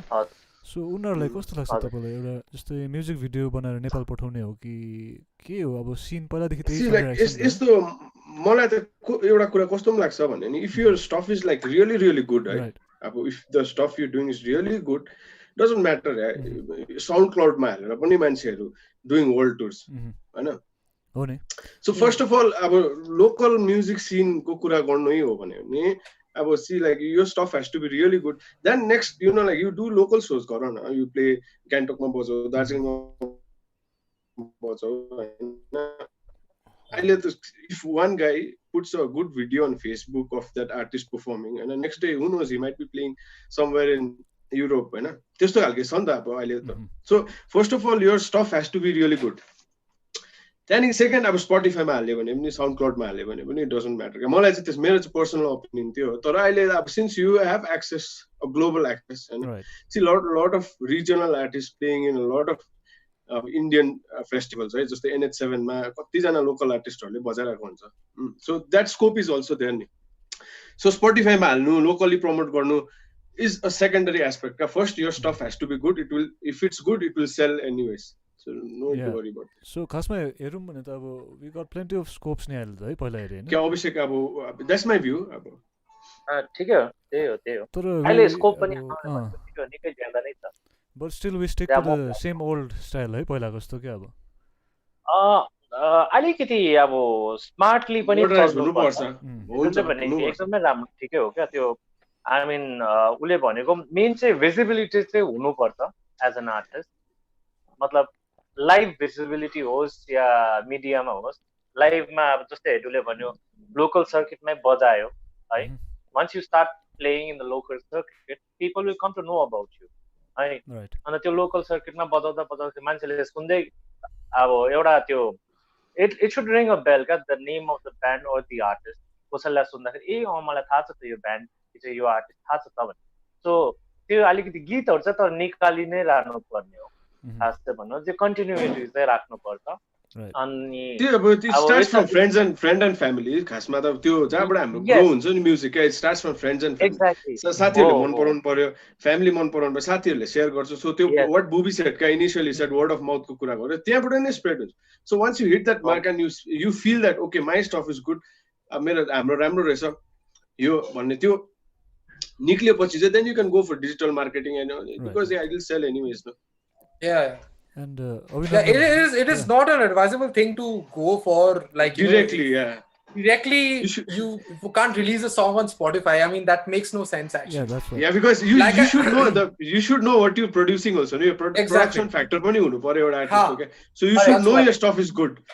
E: सो उनीहरूलाई कस्तो लाग्छ तपाईलाई एउटा जस्तै म्युजिक भिडियो बनाएर नेपाल पठाउने हो कि के हो? अब सिन पहिलादेखि त्यही
F: यस्तो मलाई त एउटा कुरा कस्तो पनि लाग्छ भने नि, if your stuff is like really really good, है, अब if the stuff you doing is really good, doesn't matter, sound क्लाउडमा हालेर पनि मान्छेहरू डुइङ वर्ल्ड टुर्स, हैन,
E: हो नि.
F: सो फर्स्ट अफ अल अब लोकल म्युजिक सिनको कुरा गर्नै हो भने नि, अब see, like, your stuff has to be really good. Then next, you know, like, you do local shows, Corona. You play Gangtok ma bajo, Darjeeling ma bajo. If one guy puts a good video on Facebook of that artist performing, and the next day, who knows, he might be playing somewhere in Europe, हैन, त्यस्तो खालके छ नि त अब अहिले त. So first of all, your stuff has to be really good. त्यहाँदेखि second, अब स्पोटिफाईमा हाल्यो भने पनि, साउन्ड क्लाउडमा हाल्यो भने पनि, डजन्ट म्याटर. मलाई चाहिँ मेरो चाहिँ पर्सनल ओपिनियन त्यो हो. तर अहिले अब since you have access, a global access, हैन, see lot of regional artist playing in a lot of Indian festivals, है, जस्तै NH7 मा कतिजना लोकल आर्टिस्टहरूले बजाइरहेको हुन्छ. So that scope is also there नि. सो स्पोटिफाईमा हाल्नु, लोकली प्रमोट गर्नु is a secondary aspect. First, your stuff has to be good. It will, if it's good, it will sell anyways. So no to worry about it.
E: So खासमा हेरौँ भने त अब we got plenty of scopes नि अहिले त है पहिला हेरे हैन
F: के अभिषेक अब that's my view अब
C: ठिकै हो त्यही हो
E: तर
C: अहिले स्कोप पनि निकै ज्यादा नै छ
E: but still we stick to the same old style है पहिला जस्तो के अब
C: अलिकति अब स्मार्टली पनि
F: हुनुपर्छ
C: एकदमै राम्रो ठिकै हो क्या त्यो आई मिन उसले भनेको मेन चाहिँ भिजिबिलिटी चाहिँ हुनुपर्छ एज एन आर्टिस्ट मतलब लाइभ भिजिबिलिटी होस् या मिडियामा होस् लाइभमा अब जस्तै हेडुले भन्यो लोकल सर्किटमै बजायो है once you start playing in the local circuit people will come to know about you है अनि त्यो लोकल सर्किटमा बजाउँदा बजाउँदा मान्छेले सुन्दै अब एउटा त्यो it should ring a bell का the name of the band or the artist कसैलाई सुन्दाखेरि ए मलाई थाहा छ त यो ब्यान्ड चाहिँ यो आर्टिस्ट थाहा छ त भने सो त्यो अलिकति गीतहरू चाहिँ तर निकालि नै राख्नु पर्ने हो खास चाहिँ भन्नु चाहिँ कन्टिन्युटी चाहिँ राख्नुपर्छ अनि
F: त्यो अब it starts from friend and family खासमा त त्यो जहाँबाट हाम्रो ग्रो हुन्छ नि music it starts from friends and family साथीहरुले मन पराउनु पर्यो फ्यामिली मन पराउनु पर्यो साथीहरुले शेयर गर्छ सो त्यो what Booby said का initially said word of mouth को कुरा गर्यो त्यहाँबाट नै स्प्रेड हुन्छ so once you hit that mark and you feel that okay my stuff is good मेरो हाम्रो राम्रो रहेछ यो भन्ने त्यो निक्लिएपछि चाहिँ then you can go for digital marketing and because it will sell anyways no
E: and
D: it is not an advisable thing to go for like
F: directly
D: you can't release a song on Spotify. I mean that makes no sense actually.
E: That's right.
F: Because you should know what you're producing also no? Your production factor पनि हुनु पर्यो एउटा artist okay so you should know your stuff is good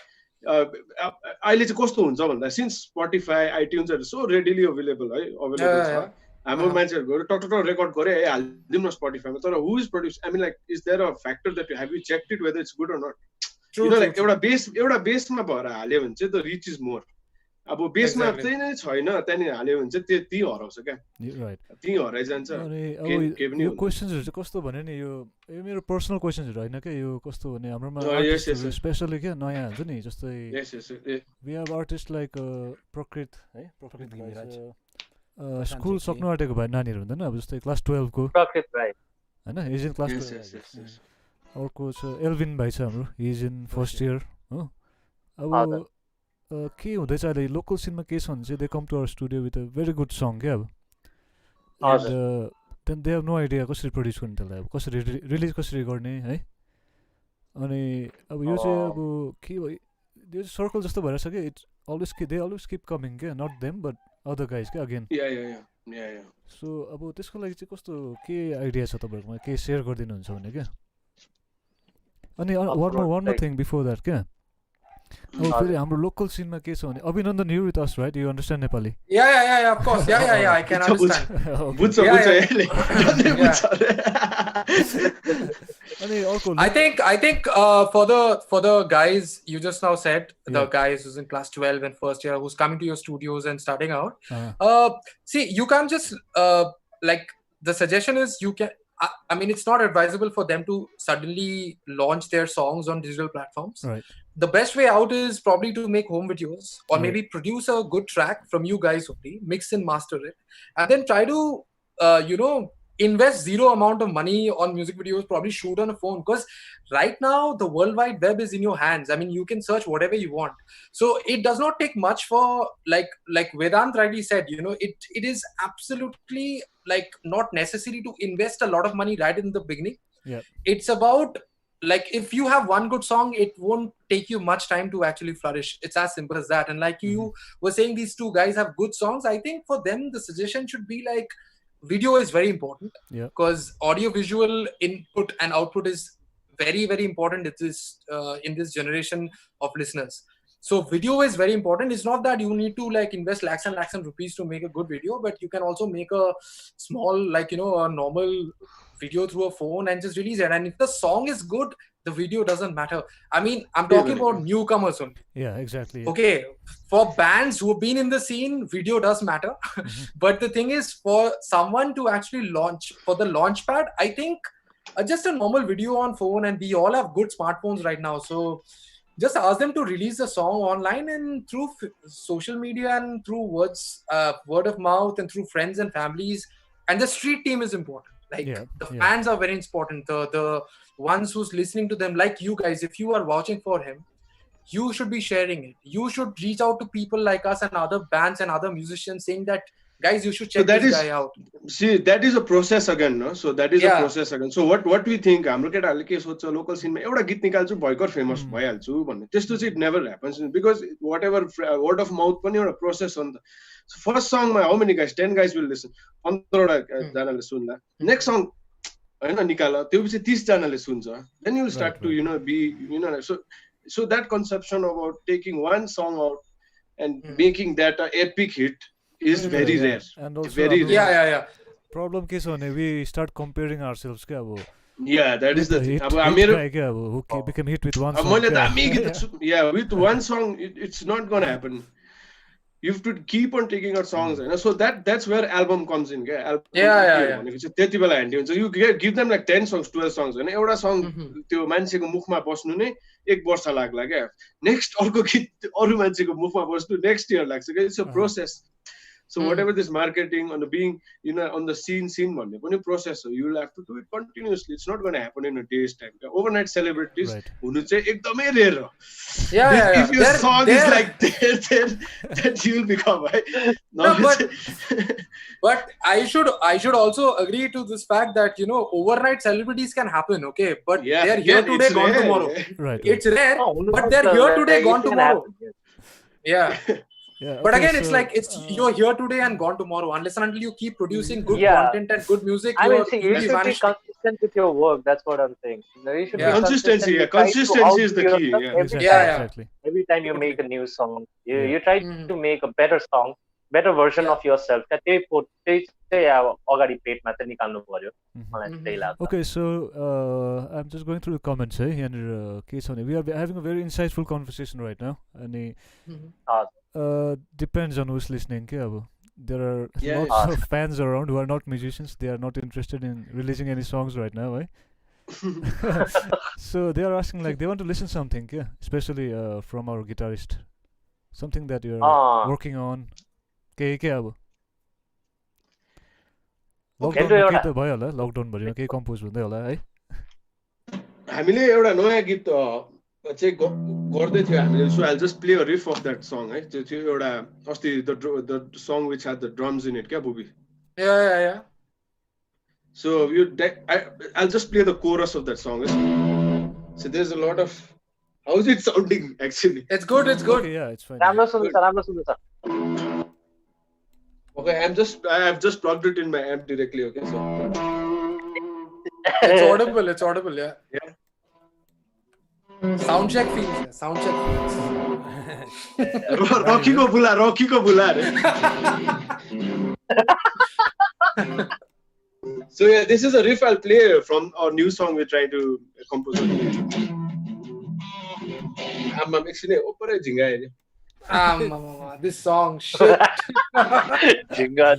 F: अहिले चाहिँ कस्तो हुन्छ भन्दा since Spotify iTunes are so readily available छ हाम्रो मान्छेहरुको टक रेकर्ड गरे है हाल्दिम न स्पोटिफाईमा तर who is produce I mean like is there a factor that have you checked it whether it's good or not you know like एउटा बेसमा भएर हाल्यो भने चाहिँ the reach is more अब बेसमा चाहिँ नै छैन त्यहाँ हाल्यो भने चाहिँ त्यही हराउँछ क्या त्यही हराइ जान्छ के पनि
E: यो क्वेशन्सहरु चाहिँ कस्तो भने नि यो मेरो पर्सनल क्वेशन्सहरु हैन के यो कस्तो भने हाम्रोमा स्पेशली के नयाँ हुन्छ नि जस्तै we have artists like प्रकृत है प्रकृत गिमिराज स्कुल सक्नु आँटेको भए नानीहरु हुँदैन अब जस्तै क्लास 12 को हैन इज इन क्लास 12 अर्को छ एल्भिन भाइ छ हाम्रो इज इन फर्स्ट इयर हो अब के हुँदैछ अहिले लोकल सिनमा के छ भने चाहिँ they come to our studio with a very good song के अब then they have no idea कसरी प्रड्युस गर्ने त्यसलाई अब कसरी रिलिज कसरी गर्ने है अनि अब यो चाहिँ अब के भयो यो सर्कल जस्तो भइरहेछ कि इट्स अलवेज किप कमिङ के नट देम बट other guys के again so अब त्यसको लागि चाहिँ कस्तो के आइडिया छ तपाईहरुमा के शेयर गर्दिनुहुन्छ भने के अनि one more thing before that के अब फेरि हाम्रो लोकल सिनमा के छ भने अभिनन्दन यु with us right you understand Nepali
D: yeah of course yeah I can understand
F: बुझ्छ
D: I think for the guys you just now said the guys who's in class 12 and first year who's coming to your studios and starting out see you can't just like the suggestion is you can I mean it's not advisable for them to suddenly launch their songs on digital platforms the best way out is probably to make home videos or maybe produce a good track from you guys only mix and master it and then try to invest zero amount of money on music videos probably shoot on a phone because right now the world wide web is in your hands I mean you can search whatever you want so it does not take much for like Vedant rightly said it is absolutely like not necessary to invest a lot of money right in the beginning it's about like if you have one good song it won't take you much time to actually flourish it's as simple as that and like you were saying these two guys have good songs I think for them the suggestion should be like video is very important because audio visual input and output is very very important in this generation of listeners so video is very important it's not that you need to like invest lakhs and rupees to make a good video but you can also make a small like a normal video through a phone and just release it and if the song is good the video doesn't matter I mean I'm talking about newcomers only
E: exactly
D: okay for bands who have been in the scene video does matter but the thing is for someone to actually launch for the launch pad I think just a normal video on phone and we all have good smartphones right now so just ask them to release the song online and through social media and through word of mouth and through friends and families and the street team is important like the fans are very important the ones who's listening to them, like you guys, if you are vouching for him, you should be sharing it. You should reach out to people like us and other bands and other musicians saying that, guys, you should check this guy out.
F: See, that is a process again, no? So that is a process again. So what we think, हाम्रो केटाहरूले के सोच्छ, local cinema एउटा गीत निकाल्छु भयङ्कर famous भइहाल्छु भन्ने, त्यस्तो चाहिँ it never happens because whatever word of mouth पनि एउटा process हो नि त. So first song मा how many guys, 10 guys will listen, 15 वटा जनाले सुन्ला. Next song हैन निकाल, त्यसपछि 30 जनाले सुन्छ. Then you will start to be so that conception about taking one song out and making that an epic hit is very rare.
E: And also
F: very
D: rare.
E: Problem के छ भने we start comparing ourselves के अब.
F: Yeah, that is the thing.
E: Who became hit with one song.
F: Yeah, with one song it's not gonna happen. You have to keep on taking out songs, so that's where album comes in.
D: Yeah.
F: त्यति बेला handy हुन्छ. You give them like 10 songs, 12 songs, हैन, एउटा song त्यो मान्छेको मुखमा बस्नु नै 1 वर्ष लाग्ला क्या. नेक्स्ट अर्को गीत अरु मान्छेको मुखमा बस्नु नेक्स्ट इयर लाग्छ क्या. It's a process. So whatever this marketing on the being, on the scene भन्ने पनि process हो. You will have to do it continuously. It's not going to happen in a day's time. Overnight celebrities हुनु चाहिँ एकदमै rare हो.
D: Yeah.
F: If your song is like there, that you will become, right?
D: No, but I should also agree to this fact that overnight celebrities can happen, okay? But they're here today, gone tomorrow.
E: Right.
D: It's rare, but they're here today, gone tomorrow. Yeah.
E: Yeah,
D: but again, it's like you're here today and gone tomorrow. Unless and until you keep producing good content and good music,
C: you should be consistent with your work. That's what I'm saying. You should be
F: consistency. Consistency is the key.
E: Exactly.
C: Every time you make a new song, you try to make a better song, better version of yourself.
E: Okay, so I'm just going through the comments, and we are having a very insightful conversation right now. And depends on who's listening. There are lots of fans around who are not musicians. They are not interested in releasing any songs right now, right? So they are asking, like, they want to listen something, especially from our guitarist, something that you're working on. Lockdown भरिमा केही compose हुँदै होला है.
F: हामीले एउटा नयाँ गीत चाहिँ गर्दै थियो हामीले. So I'll just play a riff of that song, है. त्यो एउटा अस्ति the song which had the drums in it, क्या बुबी?
D: Yeah.
F: So I'll just play the chorus of that song. So there's a lot of, how is it sounding actually?
D: It's good.
E: Okay, yeah, it's fine.
C: राम्रो सुन्दैछ.
F: Okay, I have just plugged it in my amp directly. Okay, so
D: it's audible, yeah. Sound check feels.
F: Rocky ko bula. So yeah, this is a riff I'll play from our new song we're trying to compose on YouTube. I'm actually jinga.
D: This song shit.
C: Jinga.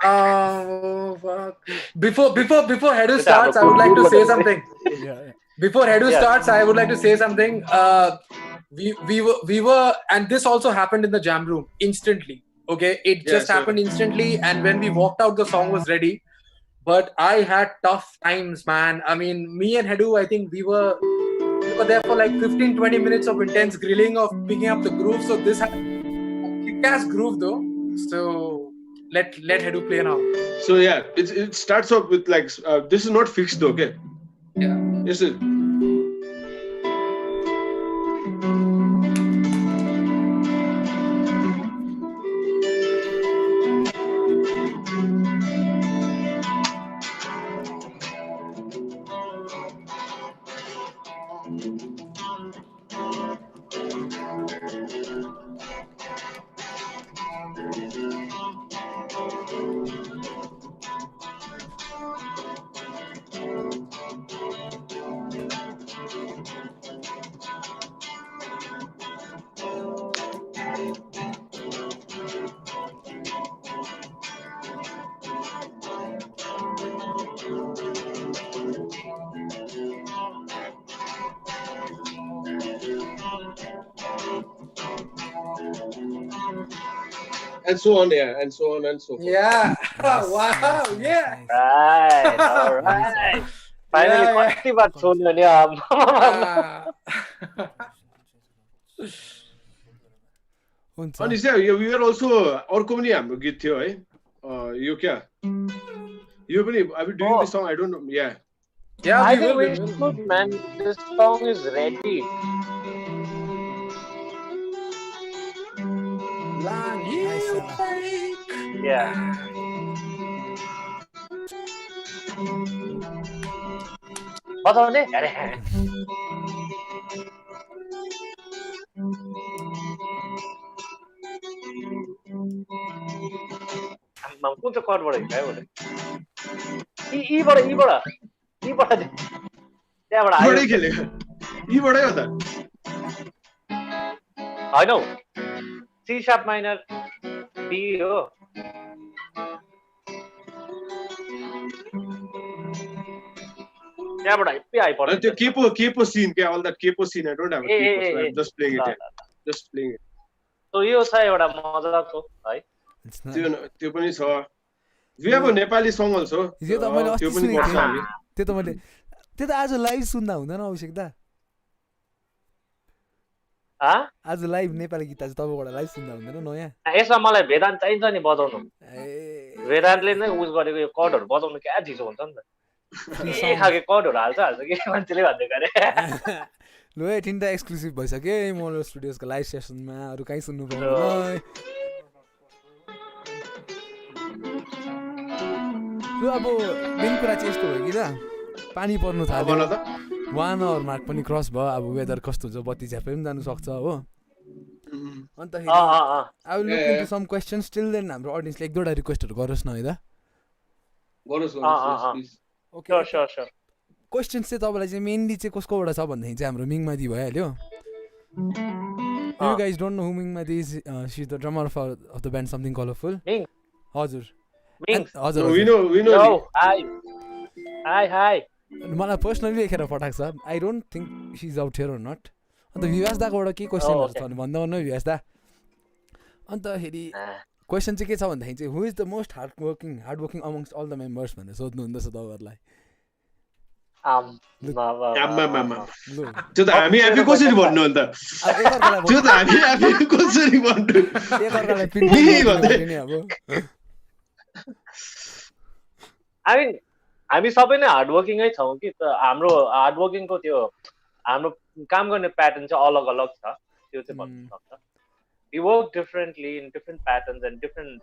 D: Oh fuck. Before Hedu starts, I would like to say something. Before Hedu starts, I would like to say something. We were, and this also happened in the jam room instantly. Okay, it just happened instantly, and when we walked out, the song was ready. But I had tough times, man. I mean, me and Hedu, I think we were there for like 15-20 minutes of intense grilling of picking up the groove. So this had a kick-ass groove though. So let Hedu play now.
F: So yeah, it starts off with like this is not fixed though, okay?
D: Yeah.
F: This is. And so on, and so on and so forth.
D: Yeah. Wow. Yeah.
C: All right. Finally कति बार छोड्यो नि
A: हुन्छ
F: अनि चाहिँ we are also अर्को पनि हाम्रो गीत थियो है यो क्या यो पनि अब doing this song I don't know या
C: I think we should, man. This song is ready. Yeah. बताउने अरे कुन चाहिँ कटबाट हिँड्यो भने यीबाट त्यहाँबाट आयो
F: खेलेको यीबाटै हो त
C: होइन हौ सी शार्प माइनर बी हो त्यहाँबाट आइपर्छ
F: त्यो केपो सीन क्या all that capo scene I don't have just playing it so
C: यो छ एउटा मजाको है
F: त्यो पनि छ वी हैव अ नेपाली सङ अल्सो
A: यो त मैले अस्ति सुनेको थिएँ त्यो त आज लाइभ सुन्दा हुँदैन अभिषेक दा आज लाइभ नेपाली गीत आज तपाईबाट लाइभ सुन्दा हुँदैन नयाँ
C: यसमा मलाई वेदान्त चाहिन्छ नि बजाउनु वेदान्तले नै युज गरेको यो कर्डहरू बजाउनु क्या झिजो हुन्छ नि त के खाके कर्डहरू हाल्छ कि मान्छेले भन्दै गरे
A: ल है तिनटा एक्सक्लुसिभ भइसक्यो मल्लो स्टुडियोजको लाइभ सेसनमा अरू कहीँ सुन्नु पाउँदैन ल अब मेन कुरा चाहिँ यस्तो भयो कि त पानी पर्नु थाल्यो 1 आवर मार्क पनि क्रस भयो अब वेदर कस्तो हुन्छ बत्ती झ्यापै पनि जानु सक्छ हो अन्तखेरि I will look into some questions till then हाम्रो ऑडियन्सले एक दुईवटा रिक्वेस्टहरु गरोस् न है त
F: गरोस्
C: ओके स्योर
A: क्वेशन्स चाहिँ तपाईलाई चाहिँ मेनली चाहिँ कसकोबाट छ भन्दाखेरि चाहिँ हाम्रो मिङमादी भइहाल्यो You guys don't know who Mingmati is? She's the drummer of the band Something Colorful. हजुर
C: हजुर
F: we know
C: hi
A: मलाई पर्सनली लेखेर पठाएको छ I don't think she is out here or not अन्त विवास दाकोबाट के क्वेशनहरु छ भने भन्दा भन्नु विवास दा अन्तखेरि क्वेशन चाहिँ के छ भन्दाखेरि चाहिँ who is the most hard working amongst all the members भनेर सोध्नु हुँदैछ तपाईहरुलाई
F: त्यो त हामी आफै कसरी भन्नु अन्त त्यो त हामी आफै कसरी भन्नु
A: एकअर्कालाई पिन्ने अब
C: आई मिन हामी सबै नै हार्ड वर्किङै छौं कि त हाम्रो हार्ड वर्किङको त्यो हाम्रो काम गर्ने प्याटर्न चाहिँ अलग अलग छ त्यो चाहिँ भन्नु सक्छ we work differently in different patterns and different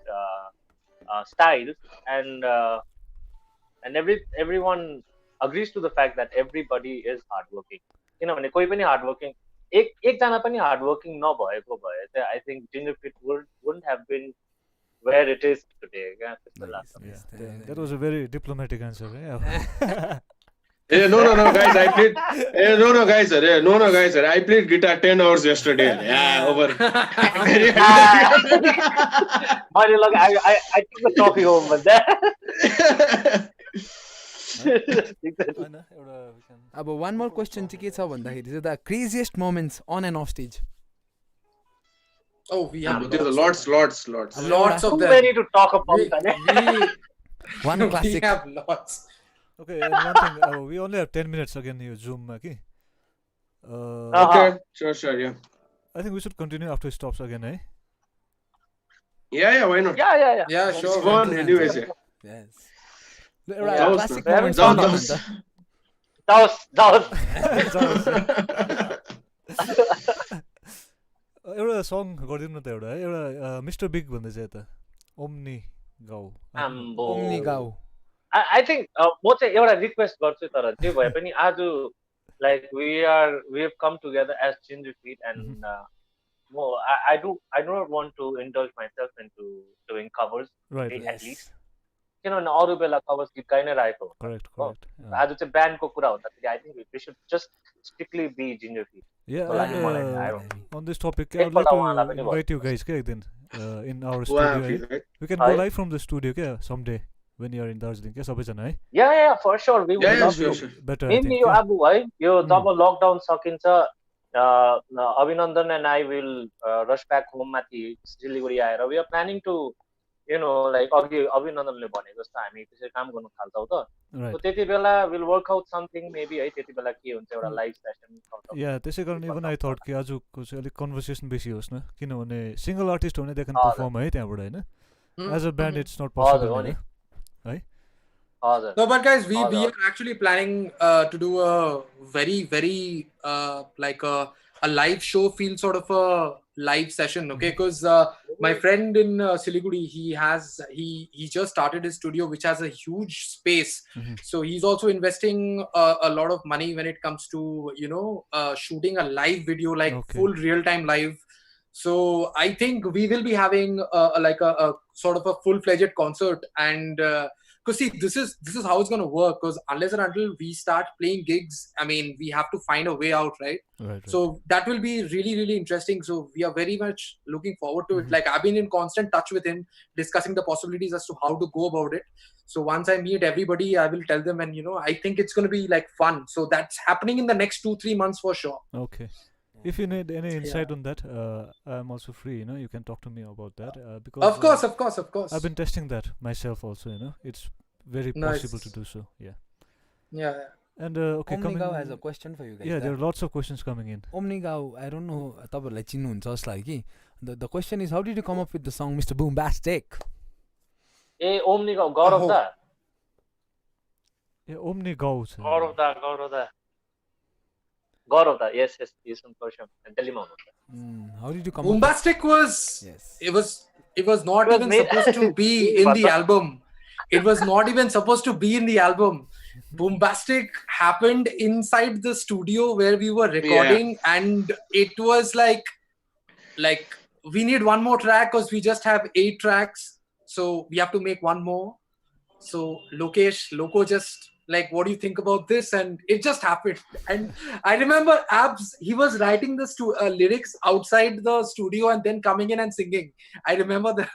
C: styles and everyone agrees to the fact that everybody is hardworking किनभने कोही पनि हार्डवर्किङ एकजना पनि हार्डवर्किङ नभएको भए चाहिँ I think Gingerfeet wouldn't have been where it is today.
E: That was a very diplomatic answer.
F: No, guys. I played. No, guys. I played guitar 10 hours yesterday. Yeah, over.
C: I took the coffee home, but that.
A: अब one more question चाहिँ के छ भन्दाखेरि चाहिँ the craziest moments on and off stage.
D: Oh, we have
F: lots
D: of them.
C: Too many to talk about.
A: One classic.
D: We have lots.
E: Okay, and one thing, we only have 10 minutes again here, Zoom, okay?
F: Okay, sure, yeah.
E: I think we should continue after it stops again, eh?
F: Yeah, why not?
C: Yeah,
F: sure. It's fun, anyways.
A: Yes.
C: Classic moments.
E: एउटा सङ गरिदिनु न त एउटा mister big भन्दै छ यता Omni गाउँ
C: आई थिंक म चाहिँ एउटा रिक्वेस्ट गर्छु तर त्यो भए पनि आज like we have come together as Gingerfeet and I do not want to indulge myself into doing covers at least किनभने अरू बेला कभर्स गीत गाइ नै रहेको
E: करेक्ट
C: आज चाहिँ ब्यान्डको कुरा हुँदाखेरि I think we should just strictly be Gingerfeet
E: on this topic I would like to invite you guys in our studio. We can go live from the studio someday when you are in Darjeeling सबैजना है
C: yeah for sure we will love you
E: better
C: maybe यो अब है यो जब lockdown सकिन्छ अभिनन्दन and I will rush back home माथि सिलिगुडी आएर we are planning to you know, like अभिनन्दनले भनेको जस्तो हामी त्यसरी काम गर्न थाल्छौँ त
E: Right.
C: So त्यति बेला will work out something maybe है त्यति बेला के हुन्छ एउटा लाइभ सेसन
E: Yeah, त्यसै कारण even I thought कि आजको चाहिँ अलिक कन्भर्सेसन बेसी होस् न किनभने सिंगल आर्टिस्ट हो भने they can perform है त्यहाँबाट हैन as a band it's not possible
C: हजुर
E: है
C: हजुर
D: No, but guys, we are actually planning to do a very like a live show feel sort of a live session, okay? Because my friend in Siliguri, he just started his studio, which has a huge space. So he's also investing a lot of money when it comes to shooting a live video, like full real-time live. So I think we will be having like a sort of a full-fledged concert and. Because see, this is how it's going to work. Because unless and until we start playing gigs, I mean, we have to find a way out, right?
E: Right.
D: So that will be really interesting. So we are very much looking forward to it. Like I've been in constant touch with him, discussing the possibilities as to how to go about it. So once I meet everybody, I will tell them, and I think it's going to be like fun. So that's happening in the next 2-3 months for sure.
E: Okay. If you need any insight on that, I'm also free. You can talk to me about that. Because
D: of course.
E: I've been testing that myself also. It's very possible to do so. Yeah. And okay,
A: Omnigao has a question for you guys.
E: Yeah, there are lots of questions coming in.
A: Omnigao, I don't know तपाईहरुलाई चिन्नुहुन्छ जस्तो लाग्यो कि the question is how did you come up with the song Mr. Boombastic?
C: Omnigao Gaurav da.
E: Yeah, Omnigao.
C: Gaurav da. Yes, he's from Persian. And tell him
A: how did you come
D: Boombastic
A: up
D: was
A: yes.
D: It was not even supposed to be in the album. It was not even supposed to be in the album. Boombastic happened inside the studio where we were recording, and it was like we need one more track because we just have 8 tracks, so we have to make one more. So Loco just like, what do you think about this? And it just happened. And I remember Abs, he was writing the lyrics outside the studio and then coming in and singing. I remember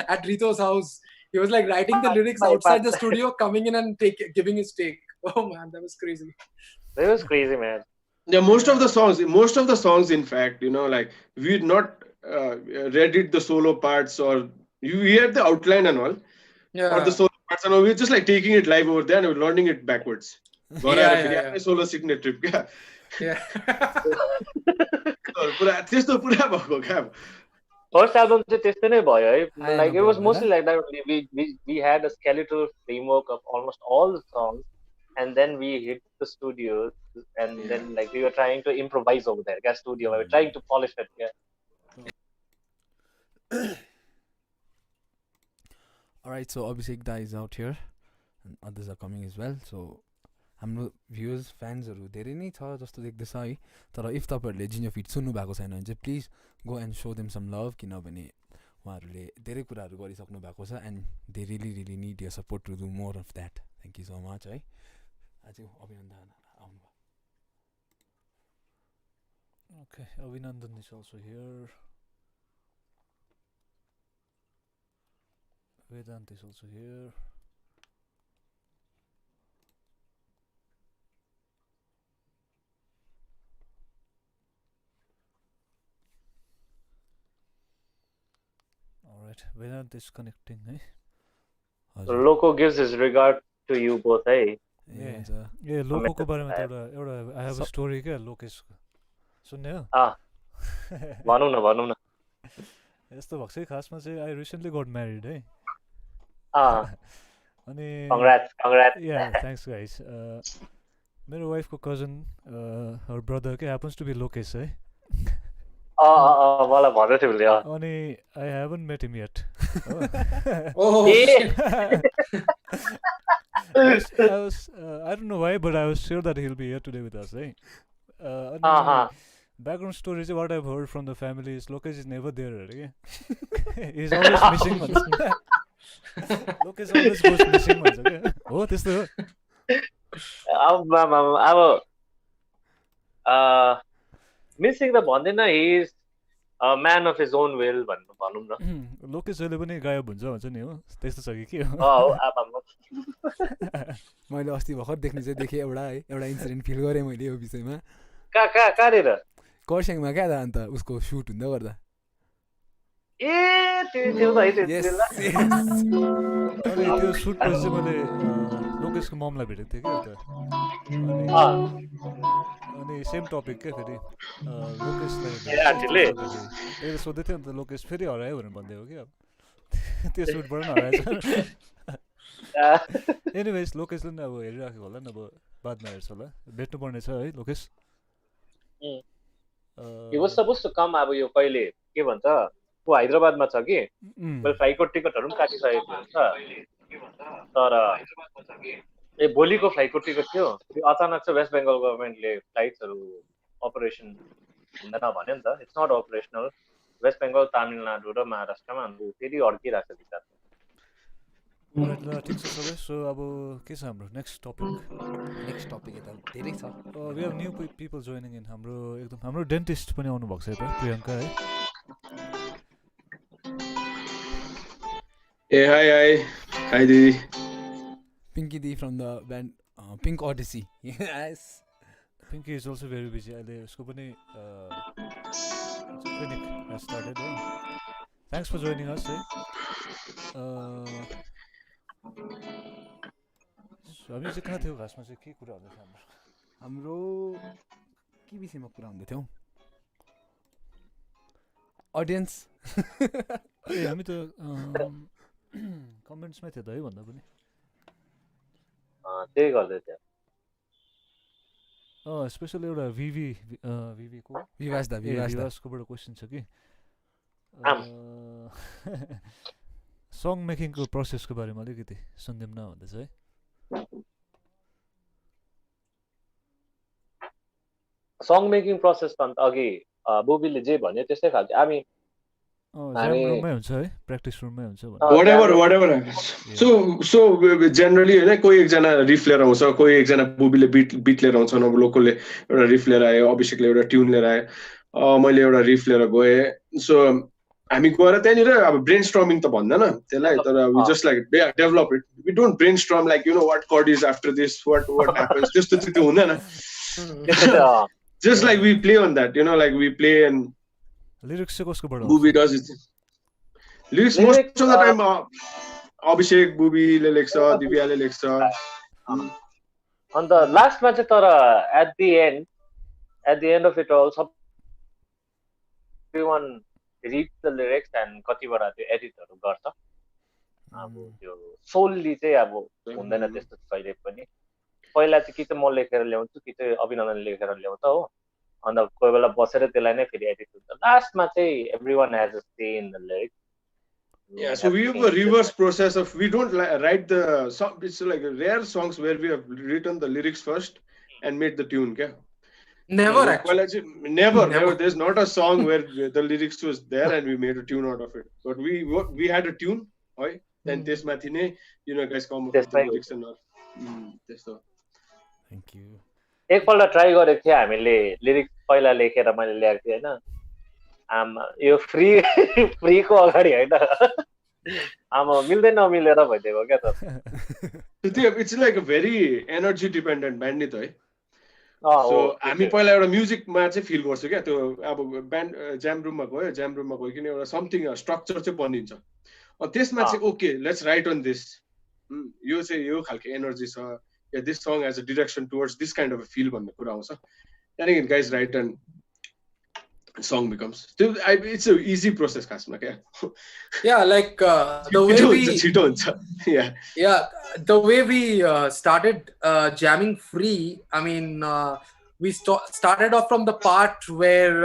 D: at Rito's house. He was like writing the lyrics outside the studio, coming in and giving his take. Oh man, that was crazy.
C: That was crazy, man.
F: Yeah, most of the songs, in fact, like we not read the solo parts or you hear the outline and all, or the solo parts and all. We're just like taking it live over there and we're learning it backwards. Solo signature trip.
D: Yeah.
C: First album चाहिँ त्यस्तै नै भयो है like it was mostly like that. We had a skeletal framework of almost all the songs, and then we hit the studios, and then like we were trying to improvise over there. Gas studio, we were trying to polish it.
A: Alright, so Abhishek Da is out here and others are coming as well. So हाम्रो viewers फ्यान्सहरू धेरै नै छ जस्तो देख्दैछ है. तर if तपाईँहरूले ginger fit सुन्नु भएको छैन भने चाहिँ please go and show them some love, किनभने उहाँहरूले धेरै कुराहरू गरिसक्नु भएको छ and they really need your support to do more of that. Thank you so much है. आज अभिनन्दन आउनुभयो.
E: Okay, Abhinandan is also here. Vedant is also here. Alright, Vedant is connecting, eh?
C: Loco gives his regard to you both, hey?
E: Yeah, Loco को बारेमा त एउटा I have a story क्या लोकेशको. सुन्ने हो?
C: भनौँ न.
E: यस्तो भएको छ खासमा चाहिँ I recently got married है. अनि
C: Congrats.
E: Yeah, thanks guys. मेरो वाइफको cousin, her brother के happens to be Lokesh है.
C: मलाई भन्दै थियो उसले.
E: अनि I haven't met him yet. I don't know why, but I was sure that he'll be here today with us, eh? Background story is what I've heard from the family is Lokesh is never there, right? He's always missing once. Lokesh always goes missing once, okay? Oh, this is
C: missing the भन्दैन, he is a man of his own will भनौँ न.
E: लोकेश जहिले पनि गायब हुन्छ नि हो, त्यस्तो छ कि के हो?
A: मैले अस्ति भर्खर देखेँ एउटा इन्सिडेन्ट फिल गरेँ मैले यो विषयमा.
C: कहाँनिर?
A: कर्सियङमा क्या त अन्त उसको सुट हुँदा गर्दा
C: ए त्यो त है त्यो
A: Yes,
C: बेला
A: yes.
E: अनि त्यो सुट पछि चाहिँ मैले लोकेशको ममलाई भेटेको थिएँ कि एउटा अनि अनि सेम टपिक क्या फेरि लोकेशलाई
C: मेरो आन्टीले
E: सोध्दाखेरि मैले सोधेको थिएँ अन्त लोकेश फेरि हरायो भनेर भन्दै हो कि अब त्यो सुटबाट पनि हराएछ एनिवेज लोकेशले पनि अब हेरिराखेको होला नि अब बादमा हेर्छ होला भेट्नु पर्ने छ है Lokesh
C: He was supposed to come अब यो कहिले के भन्छ ऊ हैदराबादमा छ कि मैले फ्लाइटको टिकटहरू पनि काटिसकेको हुन्छ तर ए भोलिको फ्लाइटको टिकट थियो अचानक चाहिँ वेस्ट बेङ्गल गभर्मेन्टले फ्लाइट्सहरू अपरेसन हुँदैन भन्यो नि त it's not operational West Bengal Tamil Nadu र महाराष्ट्रमा हाम्रो फेरि अड्किरहेको छ विचार
E: ठिक छ सबै सो अब के छ हाम्रो नेक्स्ट टपिक
A: यता धेरै छ
E: we have new people joining in हाम्रो डेन्टिस्ट पनि आउनु भएको छ यता प्रियङ्का है
F: Hi Didi.
A: Pinky D from the band Pink Odyssey. Yes.
E: Pinky is also very busy. अहिले उसको पनि clinic has started. Thanks for joining us. हामी चाहिँ कहाँ थियौँ खासमा चाहिँ के कुरा हुँदै थियो
A: हाम्रो के विषयमा कुरा हुँदै थियो अडियन्स
E: हामी त कमेन्ट्समै थियो त है भन्दा पनि
C: त्यही गर्दै थियो
E: स्पेसली एउटा विवीको विवासकोबाट क्वेसन छ कि सङ मेकिङको प्रोसेसको बारेमा अलिकति सुनिदिउँ न भन्दैछ है
C: सङ मेकिङ प्रोसेस भन्दा अघि बुबीले जे भन्यो त्यस्तै खालको हामी
E: रूममै हुन्छ है प्र्याक्टिस रूममै हुन्छ
F: whatever happens so generally हैन कोही एकजना रिफ लिएर आउँछ कोही एकजना बुबीले बिट लिएर आउँछ अब लोकलले एउटा रिफ लिएर आयो अभिषेकले एउटा ट्युन लिएर आयो मैले एउटा रिफ लिएर गएँ सो हामी गएर त्यहाँनिर अब ब्रेन स्ट्रमिङ त भन्दैन त्यसलाई तर we just like develop it we don't brainstorm like you know what chord is after this what happens त्यस्तो चाहिँ त्यो हुँदैन just like we play on that you know like we play and
E: lyrics चाहिँ कसकोबाट
F: movie does it lyrics most of the time Abhishek Bubi le leख्छ Divya ले लेख्छ
C: अन्त लास्टमा चाहिँ तर at the end of it all everyone reads the lyrics and कतिबाट त्यो एडिटहरु गर्छ अब त्यो सोलली चाहिँ अब हुँदैन त्यस्तो कहिले पनि पहिला चाहिँ कि त म लेखेर ल्याउँछु कि चाहिँ अभिनन्दन लेखेर ल्याउँछ हो अन्त कोही बेला बसेर त्यसलाई नै फेरि एडिट हुन्छ लास्टमा चाहिँ एभ्रीवन हैज अ से in the lyrics
F: Yeah, so we have a reverse process of we don't write the song. It's like rare songs where we have written the lyrics first and made the tune. Yeah.
D: Never
F: actually. Never. There's not a song where the lyrics was there and we made a tune out of it. But we had a tune, right? Then this mathine, you know, guys come up with the lyrics and all. That's all.
E: Thank you.
C: एकपल्ट try गरेको थियो हामीले lyrics पहिला लेखेर मैले ल्याएको थिएँ हैन आमा यो फ्रीको अगाडि हैन आमा मिल्दै नमिलेर भइदिएको क्या त
F: It's like a very energy dependent band नि त है सो हामी पहिला एउटा म्युजिकमा चाहिँ फिल गर्छौँ क्या त्यो अब ब्यान्ड ज्याम रुममा गइकन एउटा समथिङ स्ट्रक्चर चाहिँ बनिन्छ अनि त्यसमा चाहिँ okay let's write on this यो चाहिँ यो खालको एनर्जी छ या this song as a direction towards this kind of a feel भन्ने कुरा आउँछ त्यहाँदेखि guys right and song becomes it's an easy process खासमा क्या
D: yeah like the way we the way we started jamming free I mean we started off from the part where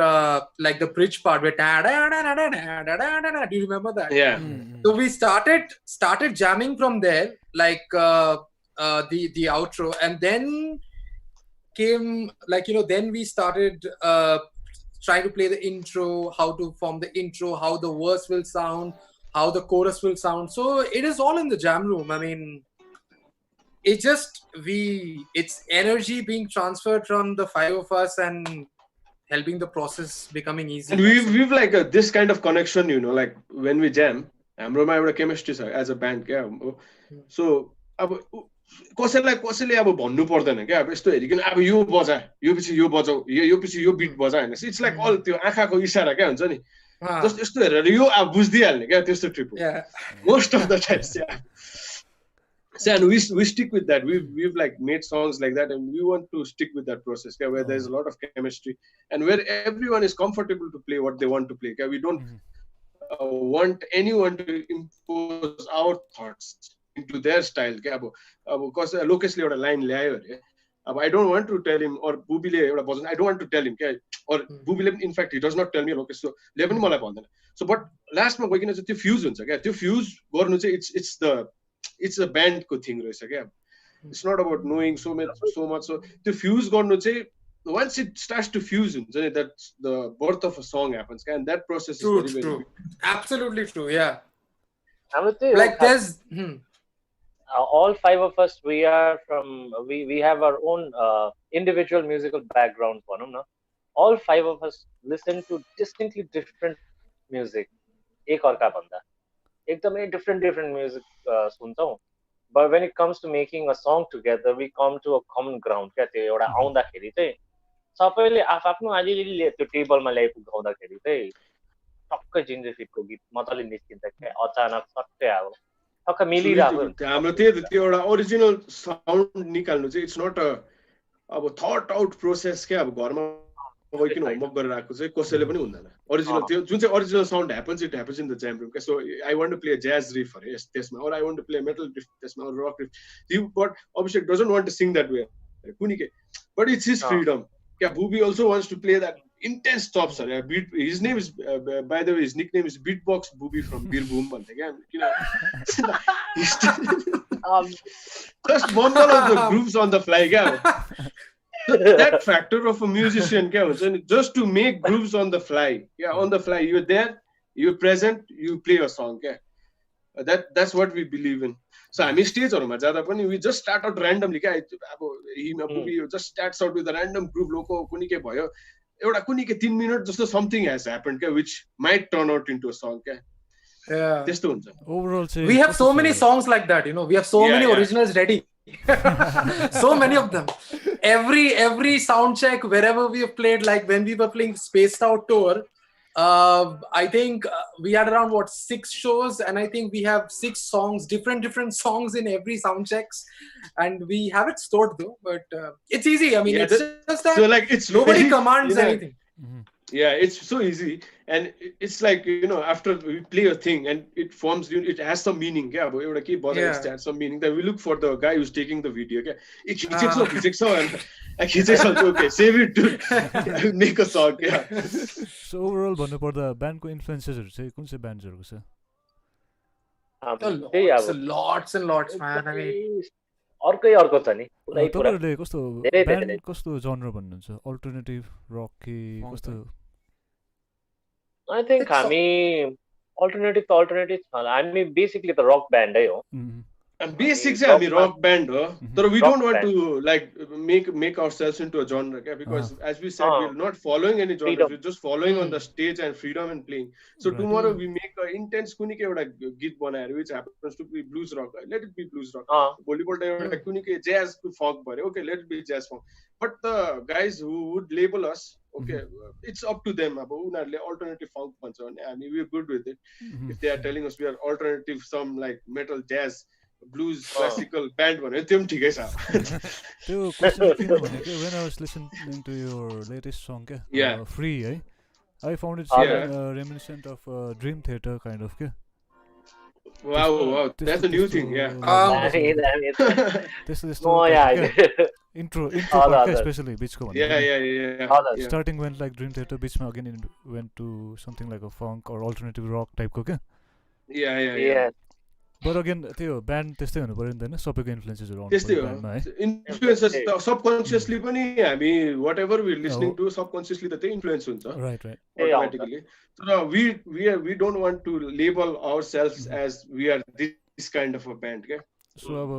D: like the bridge part where do you remember that so we started jamming from there like the outro and then came like you know then we started trying to play the intro, how to form the intro, how the verse will sound, how the chorus will sound. So it is all in the jam room. I mean, it's energy being transferred from the five of us and helping the process becoming easy.
F: And we've like this kind of connection, you know, like when we jam, hamroma euta chemistry छ as a band क्या so अब कसैले अब भन्नु पर्दैन क्या अब यस्तो हेरिकन अब यो बजा यो पछि यो बजाऊ यो पछि यो बिट बजा हैन इट्स लाइक अल त्यो आँखाको इशारा क्या हुन्छ नि जस्ट यस्तो हेरेर यो अब बुझिदिइहाल्ने क्या त्यस्तो ट्रिप हो मोस्ट अफ द टाइम्स चाहिँ So and we stick with that. We've like made songs like that, and we want to stick with that process. Okay, where there's a lot of chemistry, and where everyone is comfortable to play what they want to play. Okay, we don't want anyone to impose our thoughts into their style. Okay, because Lokeshले एउटा line ल्यायो अरे. I don't want to tell him, or Bubile एउटा बजाउन I don't want to tell him. Okay, or Bubile in fact he does not tell me Lokesh. So ले पनि मलाई भन्दैन. So but last मा गइकिन चाहिँ त्यो fuse हुन्छ क्या. त्यो fuse गर्नु चाहिँ it's a band ko thing रहेछ क्या. It's not about knowing so much. So the fuse गर्नु चाहिँ once it starts to fuse, that's the birth of a song happens, and that process is very
D: true. Absolutely true. Yeah.
C: Like
D: there's
C: all five of us. We have our own individual musical backgrounds. All five of us listen to distinctly different music. एक अर्का भन्दा एकदमै different music सुन्छौँ. But when it comes to making a song together, we come to a common ground. क्या त्यो एउटा आउँदाखेरि चाहिँ सबैले आफ्नो अलिअलि त्यो टेबलमा ल्याइपुगाउँदाखेरि चाहिँ टक्कै जिन्जर फिटको गीत मजाले निस्किन्छ क्या. अचानक सट्टै अब टक्क मिलिरहेको
F: हाम्रो त्यो एउटा ओरिजिनल साउन्ड निकाल्नु चाहिँ इट्स नट अब थट आउट प्रोसेस क्या. अब घरमा गइकिन होमवर्क गरेर आएको चाहिँ कसैले पनि हुँदैन. ओरिजिनल त्यो जुन चाहिँ original sound happens it happens in the jam room. So I want to play jazz riff अरे त्यसमा, और I want to play metal riff त्यसमा, और rock riff. But Abhishek doesn't want to sing that way कुनिके, but it's his freedom क्या. Booby also wants to play that intense chops. His name is, by the way, his nickname is Beatbox Booby from Birbhum. Just mumble of the grooves on the fly. That factor of a musician, just to make grooves on the fly. Yeah, on the fly. You're there, you're present, you play a song. That's what we believe in. So हामी स्टेजहरुमा जाँदा पनि we just start out randomly क्या. अब हिमा Booby just starts out with a random group. लोको कुनी के भयो एउटा कुनी के 3 मिनेट जस्तो something has happened क्या, which might turn out into a song क्या. त्यस्तो हुन्छ.
E: Overall
D: we have so many songs like that, we have so many originals ready. So many of them. Every sound check wherever we have played, like when we were playing Spaced Out tour, I think we had around 6 shows, and I think we have 6 songs, different songs in every sound checks, and we have it stored though. But it's easy. I mean, it's just that
F: so like it's
D: nobody commands anything.
F: Yeah, it's so easy, and it's like after we play a thing and it forms, it has some meaning. Yeah, but it has some meaning. Then we look for the guy who's taking the video. Okay, okay, save it to make a song. Yeah.
E: So overall, भन्नुपर्दा ब्यान्डको इन्फ्लुएन्सेसहरु चाहिँ कुन चाहिँ ब्यान्ड्सहरुको छ?
D: Lots and lots, man. I mean,
C: अर्को छ नि पुरै पुरा.
E: तपाईहरुले कस्तो ब्यान्ड कस्तो जनर भन्नुहुन्छ? अल्टरनेटिभ रक कि कस्तो?
C: I think हामी अल्टरनेटिभ छ. हामी बेसिकली त रक ब्यान्डै हो.
F: And basic चाहिँ हामी rock band हो, तर we don't want to like make ourselves into a genre, okay? Because as we said, we're not following any genre, we're just following on the stage and freedom and playing. So tomorrow we make an intense कुनी के एउटा गीत बनाएर which happens to be blues rock, let it be blues rock. भोलिपल्ट एउटा कुनी के jazz funk भयो, okay, let it be jazz funk. But the guys who would label us, okay, it's up to them. अब उनीहरुले alternative funk भन्छ भने हामी we're good with it. If they are telling us we are alternative, some like metal, jazz, blues, classical band भने त्यो पनि ठिकै छ.
E: त्यो क्वेशन किन भनेको when I was listening to your latest song Free, I found it reminiscent of Dream Theater kind of
F: Wow, that's a new thing.
E: This intro especially बीचको भन्नु.
F: Yeah.
E: Starting went like Dream Theater, बीचमा again it went to something like a funk or alternative rock type को
F: Yeah.
E: But again त्यो band त्यस्तै हुनु पर्यो नि त हैन, सबैको इन्फ्लुएन्सेसहरु आउनु
F: त्यस्तै हो. इन्फ्लुएन्सेस सबकन्शियसली पनि हामी whatever we listening to subconsciously त त्यही इन्फ्लुएन्स हुन्छ.
E: Right.
F: Automatically. So we don't want to label ourselves as we are this kind of a band, okay?
E: So अब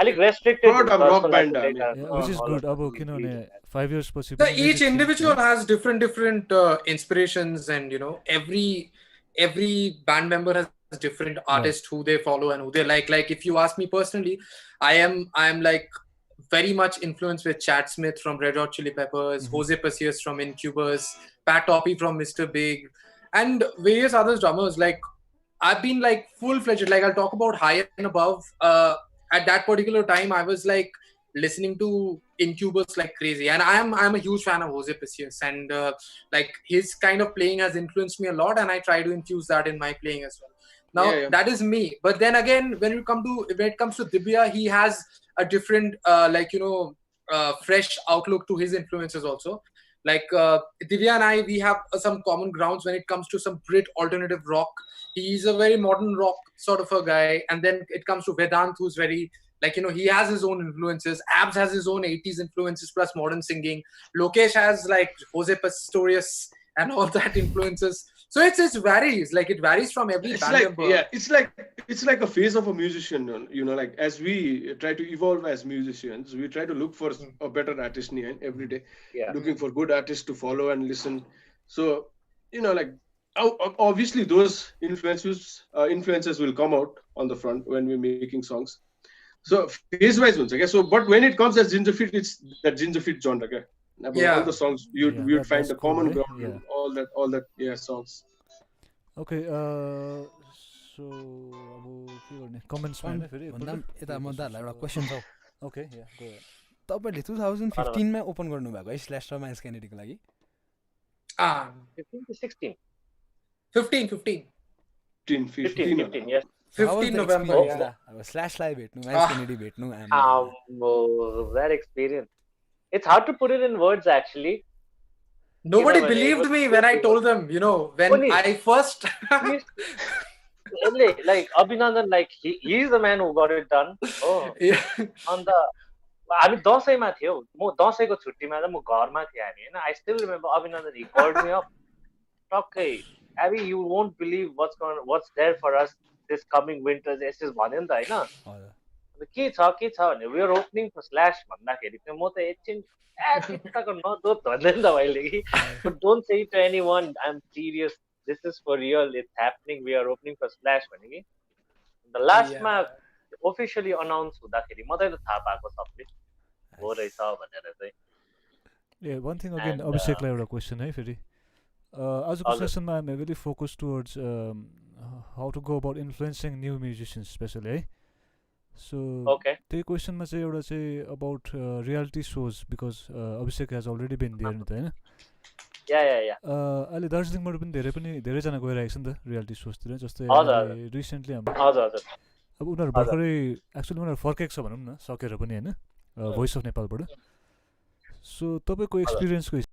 C: अलिक restricted
F: rock band
E: which is good. अब किनभने 5 years पछि
D: each individual has different inspirations, and every band member has different artists who they follow and who they like. Like if you ask me personally, I am like very much influenced with Chad Smith from Red Hot Chili Peppers, Jose Pacius from Incubus, Pat Toppy from Mr. Big, and various other drummers. Like I've been like full-fledged. Like I'll talk about High and Above. At that particular time, I was like listening to Incubus like crazy, and I'm a huge fan of Jose Picius, and like his kind of playing has influenced me a lot, and I try to infuse that in my playing as well. Now that is me, but then again, when it comes to Dibya, he has a different fresh outlook to his influences also. Like Divya and I, we have some common grounds when it comes to some Brit alternative rock. He's a very modern rock sort of a guy, and then it comes to Vedant, who's very he has his own influences. Abs has his own 80s influences plus modern singing. Lokesh has like Jose Pastorius and all that influences. So it varies. Like it varies from every band member.
F: Yeah, it's like a phase of a musician. Like as we try to evolve as musicians, we try to look for a better artist every day.
C: Yeah.
F: Looking for good artists to follow and listen. So like obviously those influences will come out on the front when we're making songs. So phase wise ones, okay. So but when it comes as Gingerfeet, it's that Gingerfeet genre, okay. All the songs you'd find the common ground, right? all that songs.
E: Okay, so comments
A: भन्दा यता मदाहरूलाई एउटा question छ.
E: Okay, yeah, go ahead.
A: तपाईले 2015 मा open गर्नु भएको है slash र miles केनेडीको लागि?
C: 15 to 16.
D: 15, yes.
A: 15 November. स्ल्याशलाई भेट्नु, माइल्स केनेडी भेट्नु.
C: That experience. It's hard to put it in words actually.
D: Nobody believed me when I told them, when I first...
C: like Abhinandan, like he's the man who got it done. Oh,
D: yeah.
C: On the हामी दशैंमा थियो, म दशैंको छुट्टीमा त म घरमा थिएँ हामी हैन. I still remember Abhinandan, he called me up. टक्कै, Abby, you won't believe what's there for us this coming winter. यसो भन्यो नि त हैन. के छ भने we are opening for Slash भन्दाखेरि चाहिँ म त एकछिन त्यताको नदोत भन्दै नि त मैले कि. But don't say it to anyone. I'm serious. This is for real. It's happening. We are opening for Slash भने कि. The last मा officially announce हुँदाखेरि मात्रै त थाहा पाएको सबले हो रहेछ भनेर चाहिँ.
E: Yeah, one thing again, Abhishekलाई एउटा question है फेरि. आजको सेसनमा I'm really focused towards how to go about influencing new musicians especially है. So त्यही क्वेसनमा चाहिँ एउटा चाहिँ about reality shows because Abhishek has already been there नि त हैन.
C: Yeah.
E: अहिले दार्जिलिङबाट पनि धेरैजना गइरहेको छ नि त रियालिटी सोजतिर जस्तै रिसेन्टली हाम्रो अब उनीहरू भर्खरै एक्चुअली उनीहरू फर्केको छ भनौँ न सकेर पनि हैन भोइस अफ नेपालबाट. सो तपाईँको एक्सपिरियन्सको